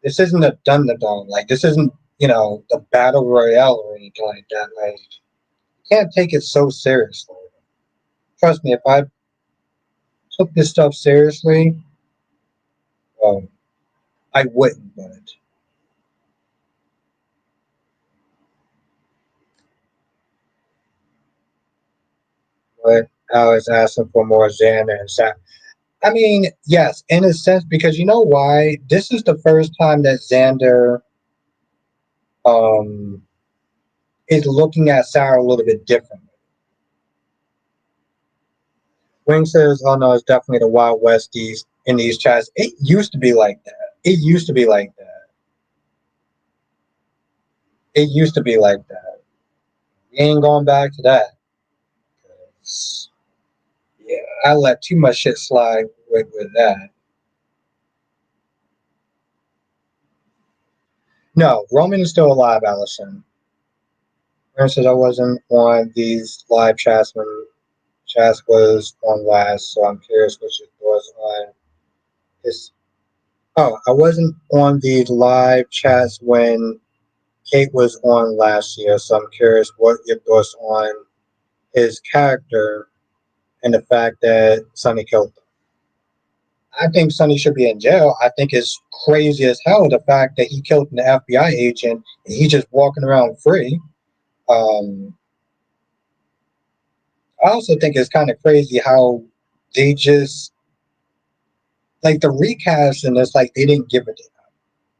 This isn't a dun da dun. Like, this isn't the battle royale or anything like that. Like, you can't take it so seriously. Trust me, if I took this stuff seriously, well, I wouldn't. But I was asking for more Xander and Sam. I mean, yes, in a sense, because you know why? This is the first time that Xander um, is looking at Sarah a little bit differently. Wing says, "Oh no, it's definitely the Wild West in these chats. It used to be like that. It used to be like that. It used to be like that. We ain't going back to that. 'Cause, yeah, I let too much shit slide with that. No, Roman is still alive, Allison. Aaron says I wasn't on these live chats when chats was on last, so I'm curious what your thoughts on this. Oh, I wasn't on the live chats when Kate was on last year, so I'm curious what your thoughts on his character and the fact that Sonny killed him. I think Sonny should be in jail. I think it's crazy as hell the fact that he killed an FBI agent and he's just walking around free. Um, I also think it's kind of crazy how they just like the recast and it's like they didn't give a damn.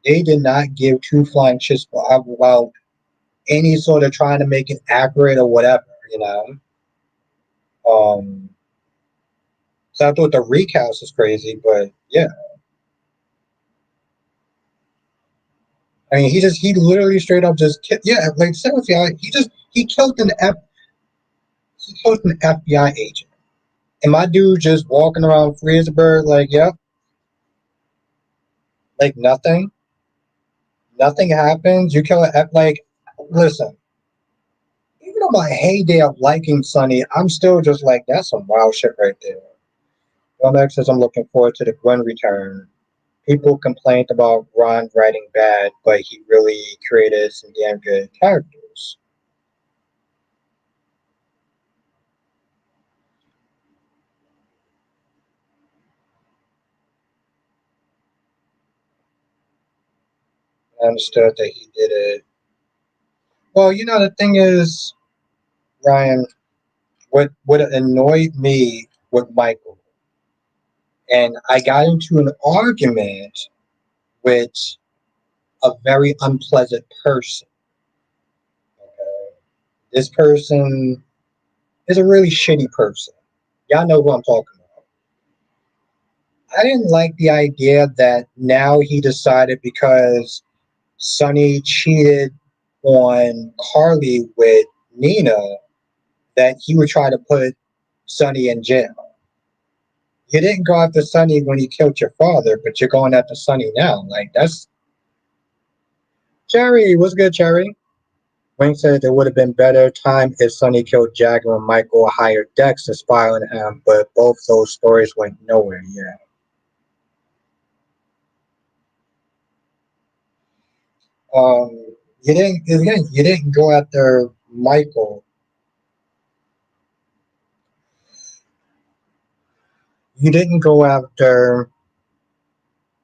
They did not give two flying shits about any sort of trying to make it accurate or whatever, you know. Um, so I thought the recast was crazy, but yeah, I mean, he literally straight up just yeah, like seriously, he killed he killed an FBI agent, and my dude just walking around free as a bird, like yep, like nothing happens. You kill it, like listen. Even on my heyday of liking Sunny, I'm still just like, that's some wild shit right there. Max says, I'm looking forward to the Gwen return. People complained about Ron writing bad, but he really created some damn good characters. I understood that he did it. Well, you know, the thing is, Ryan, what annoyed me with Michael, and I got into an argument with a very unpleasant person. Okay? This person is a really shitty person. Y'all know who I'm talking about. I didn't like the idea that now he decided because Sonny cheated on Carly with Nina that he would try to put Sonny in jail. You didn't go after Sonny when he killed your father, but you're going after Sonny now. Like that's Cherry. What's good, Cherry? Wayne said there would have been better time if Sonny killed Jagger and Michael hired Dex to spy on him, but both those stories went nowhere. Yeah. Um, you didn't go after Michael. You didn't go after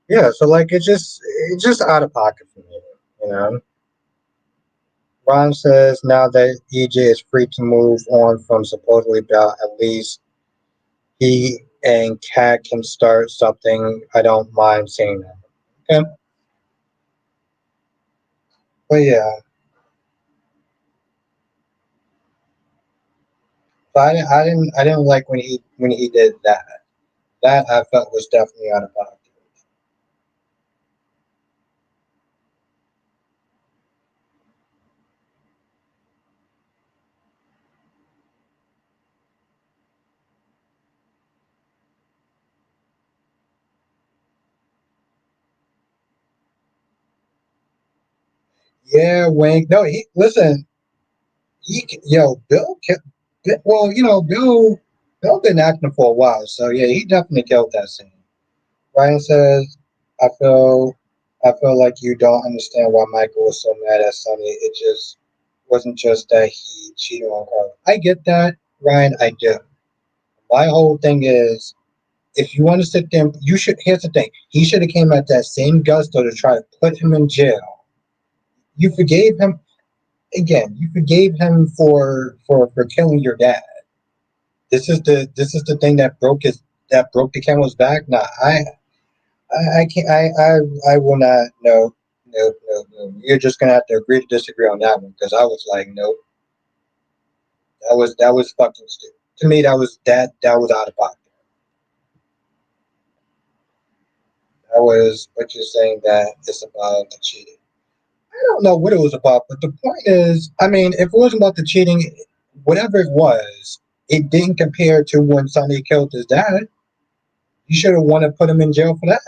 yeah. So like it's just out of pocket for me. You know. Ron says now that EJ is free to move on from supposedly Bell, at least he and Kat can start something. I don't mind saying that. Okay. But yeah, but I didn't like when he did that. That I felt was definitely out of pocket. Yeah, Wink. No, he listen. Bill. Well, you know, Bill been acting for a while, so yeah, he definitely killed that scene. Ryan says, "I feel, I feel like you don't understand why Michael was so mad at Sonny. It just wasn't just that he cheated on her. I get that, Ryan. I do. My whole thing is, if you want to sit there, you should. Here's the thing: he should have came at that same gusto to try to put him in jail. You forgave him again. You forgave him for killing your dad. This is the thing that broke the camel's back. Nah, I can't. I will not. No, no, no, no. You're just gonna have to agree to disagree on that one because I was like, nope. That was fucking stupid. To me, that was out of pocket. That was what you're saying that it's about the cheating. I don't know what it was about, but the point is, I mean, if it wasn't about the cheating, whatever it was, it didn't compare to when Sonny killed his dad. You should have wanted to put him in jail for that.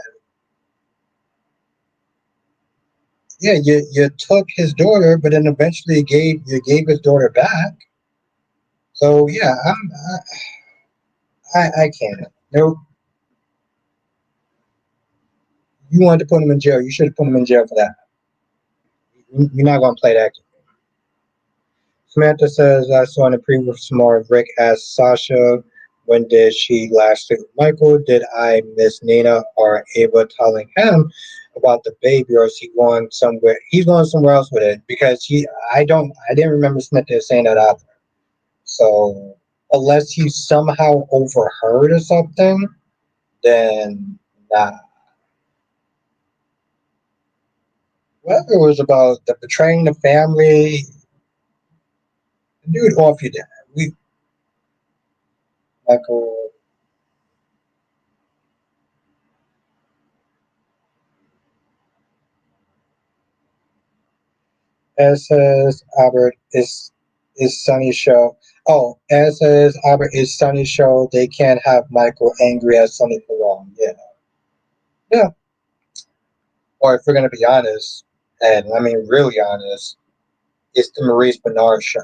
Yeah, you took his daughter, but then eventually you gave his daughter back. So yeah, I can't. Nope. You wanted to put him in jail. You should have put him in jail for that. You're not gonna play that game. Samantha says I saw in the previous smart Rick asked Sasha when did she last sleep with Michael? Did I miss Nina or Ava telling him about the baby or is he going somewhere he's going somewhere else with it? Because I didn't remember Samantha saying that either. So unless he somehow overheard or something, then nah. Whether it was about the betraying the family, Dude, off your dad. We Michael as says Albert is Sunny show. Oh, as says Albert is Sunny show. They can't have Michael angry at Sunny for long. Yeah, yeah. Or if we're gonna be honest, and I mean really honest, it's the Maurice Bernard show.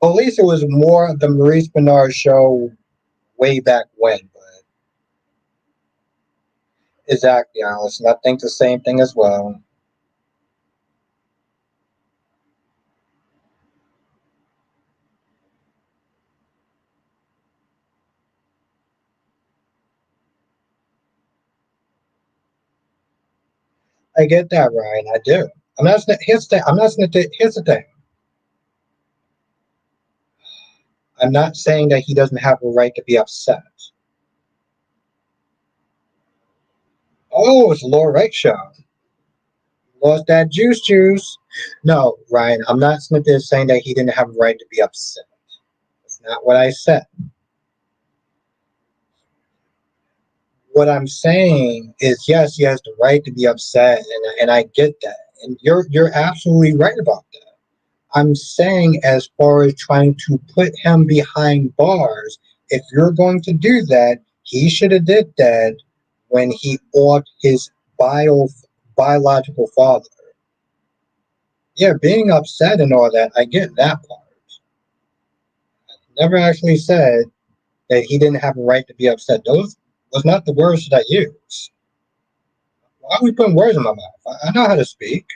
Well, at least it was more the Maurice Bernard show way back when. But exactly, honest, and I think the same thing as well. I get that, Ryan. I do. I'm not. Here's the. I'm not. Here's the thing. I'm not saying that he doesn't have a right to be upset. Oh, it's a Laura Wright show. Lost that juice. No, Ryan. I'm not saying that he didn't have a right to be upset. That's not what I said. What I'm saying is, yes, he has the right to be upset, and I get that, and you're absolutely right about that. I'm saying, as far as trying to put him behind bars, if you're going to do that, he should have did that when he ought his biological father. Yeah, being upset and all that, I get that part. Never actually said that he didn't have a right to be upset. Those was not the words that I used. Why are we putting words in my mouth? I know how to speak.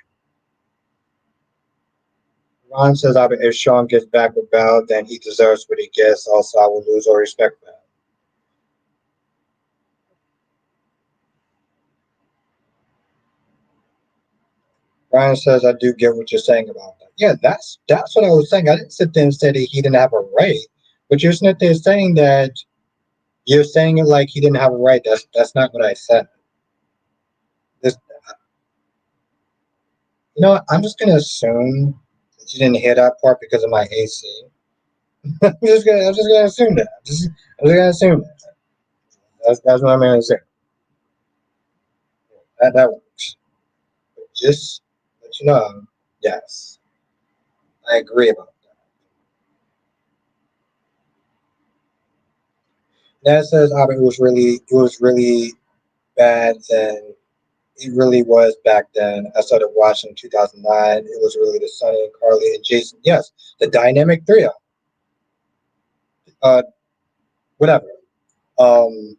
Ron says, if Sean gets back with Val, then he deserves what he gets. Also, I will lose all respect for him. Ryan says, I do get what you're saying about that. Yeah, that's what I was saying. I didn't sit there and say that he didn't have a right, but you're sitting there saying that you're saying it like he didn't have a right. That's not what I said. This, I'm just gonna assume that you didn't hear that part because of my AC. I'm just gonna assume that. I'm just gonna assume that. That's what I'm gonna say. That works. But just let you know, yes, I agree about that. That says, it was really bad then. It really was back then. I started watching in 2009. It was really the Sonny and Carly and Jason. Yes, the dynamic trio. Uh, whatever. Um,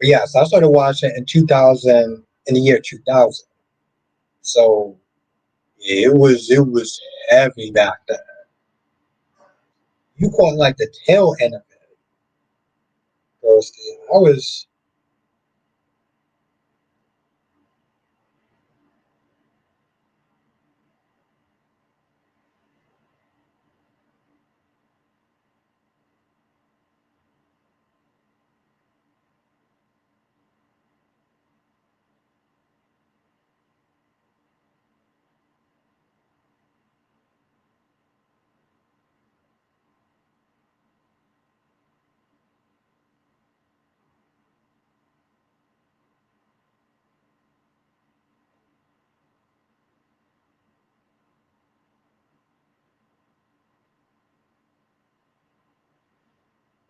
but yes, I started watching in 2000, in the year 2000. So it was heavy back then. You caught like the tail end of it, Ghosty. I was,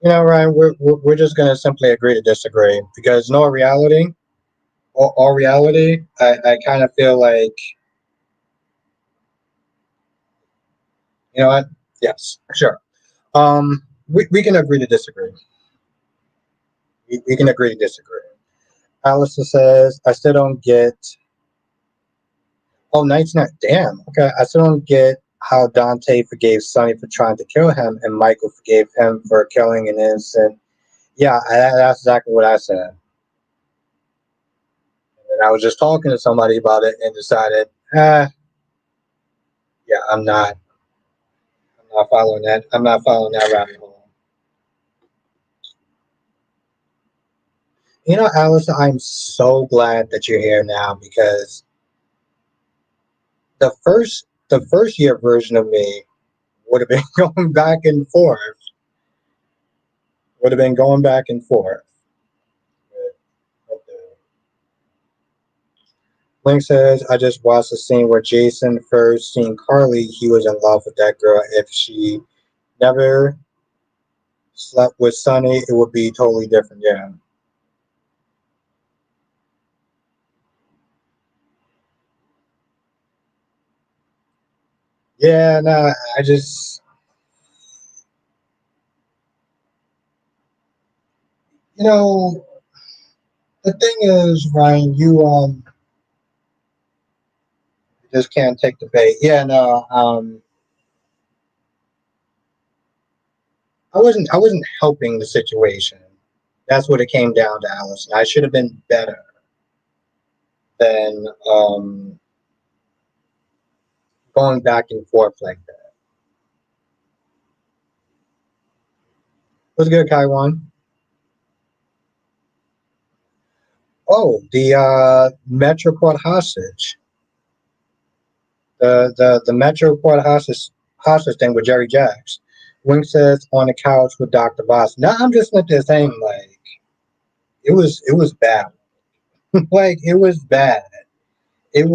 Ryan, we're just gonna simply agree to disagree because in all reality, I kind of feel like, you know what? Yes, sure. We can agree to disagree. We can agree to disagree. Allison says, I still don't get. Oh, 99. Damn. Okay. I still don't get how Dante forgave Sonny for trying to kill him and Michael forgave him for killing an innocent. Yeah, that's exactly what I said. And I was just talking to somebody about it and decided, yeah, I'm not following that. I'm not following that rabbit hole. Allison, I'm so glad that you're here now because the the first year version of me would have been going back and forth. Would have been going back and forth. Link says, I just watched the scene where Jason first seen Carly. He was in love with that girl. If she never slept with Sonny, it would be totally different. Yeah. Yeah, no, I just, you know, the thing is, Ryan, you just can't take the bait. Yeah, no, I wasn't helping the situation. That's what it came down to, Allison. I should have been better than going back and forth like that. What's good, Kaiwan? Oh, the Metro Court hostage. The Metro Court hostage thing with Jerry Jacks. Wink says on the couch with Dr. Boss. Now I'm just not there saying like it was bad. Like it was bad. It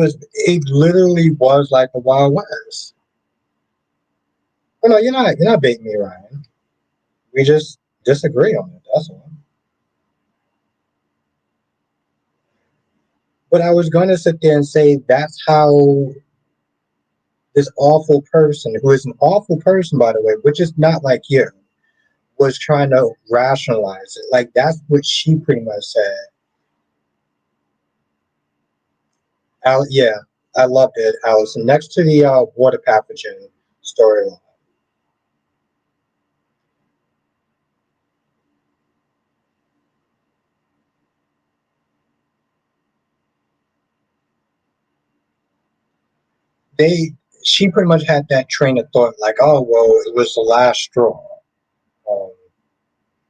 literally was like the Wild West. Oh no, you're not baiting me, Ryan. We just disagree on it. That's all. But I was going to sit there and say that's how this awful person, who is an awful person, by the way, which is not like you, was trying to rationalize it. Like that's what she pretty much said. Yeah, I loved it, Allison. Next to the water pathogen storyline, they she pretty much had that train of thought, like, oh well, it was the last straw. Um,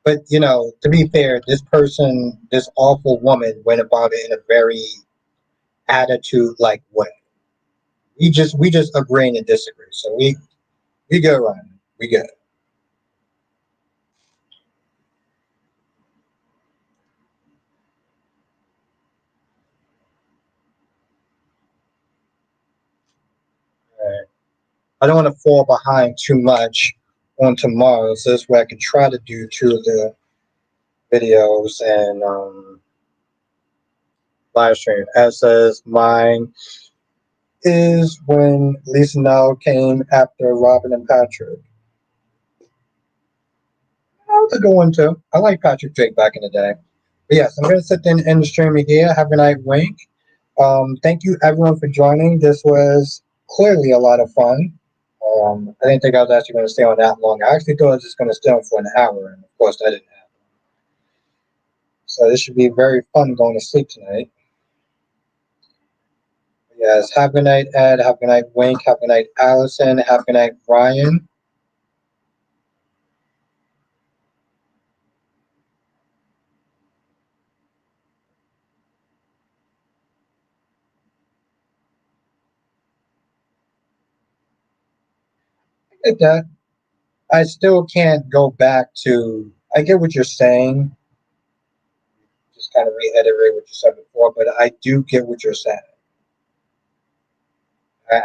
but to be fair, this person, this awful woman, went about it in a very attitude like way. We just agree and disagree. So we go, Ryan. We go. I don't want to fall behind too much on tomorrow, so this way I can try to do two of the videos and live stream. As says mine is when Lisa now came after Robin and Patrick. That was a good one too. I like Patrick Drake back in the day. But yes, I'm gonna sit there and end the streaming here. Have a night, Wink. Thank you everyone for joining. This was clearly a lot of fun. I didn't think I was actually going to stay on that long. I actually thought I was just going to stay on for an hour, and of course that didn't happen. So this should be very fun going to sleep tonight. Yes, have a good night, Ed. Have a good night, Wink. Have a good night, Allison. Have a good night, Brian. I get that. I still can't go back to. I get what you're saying. Just kind of reiterate what you said before, but I do get what you're saying.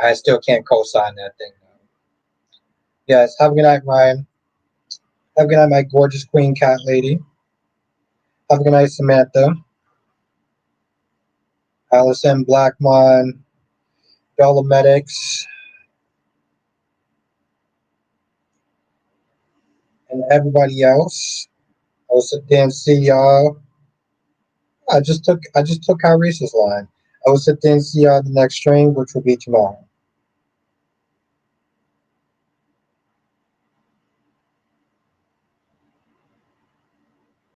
I still can't co-sign that thing. Though. Yes, have a good night, Ryan. Have a good night, my gorgeous queen cat lady. Have a good night, Samantha. Allison Blackmon, Dolomedics, and everybody else. I will sit there and see y'all. I just took Kyrie's line. I will sit there and see y'all the next stream, which will be tomorrow.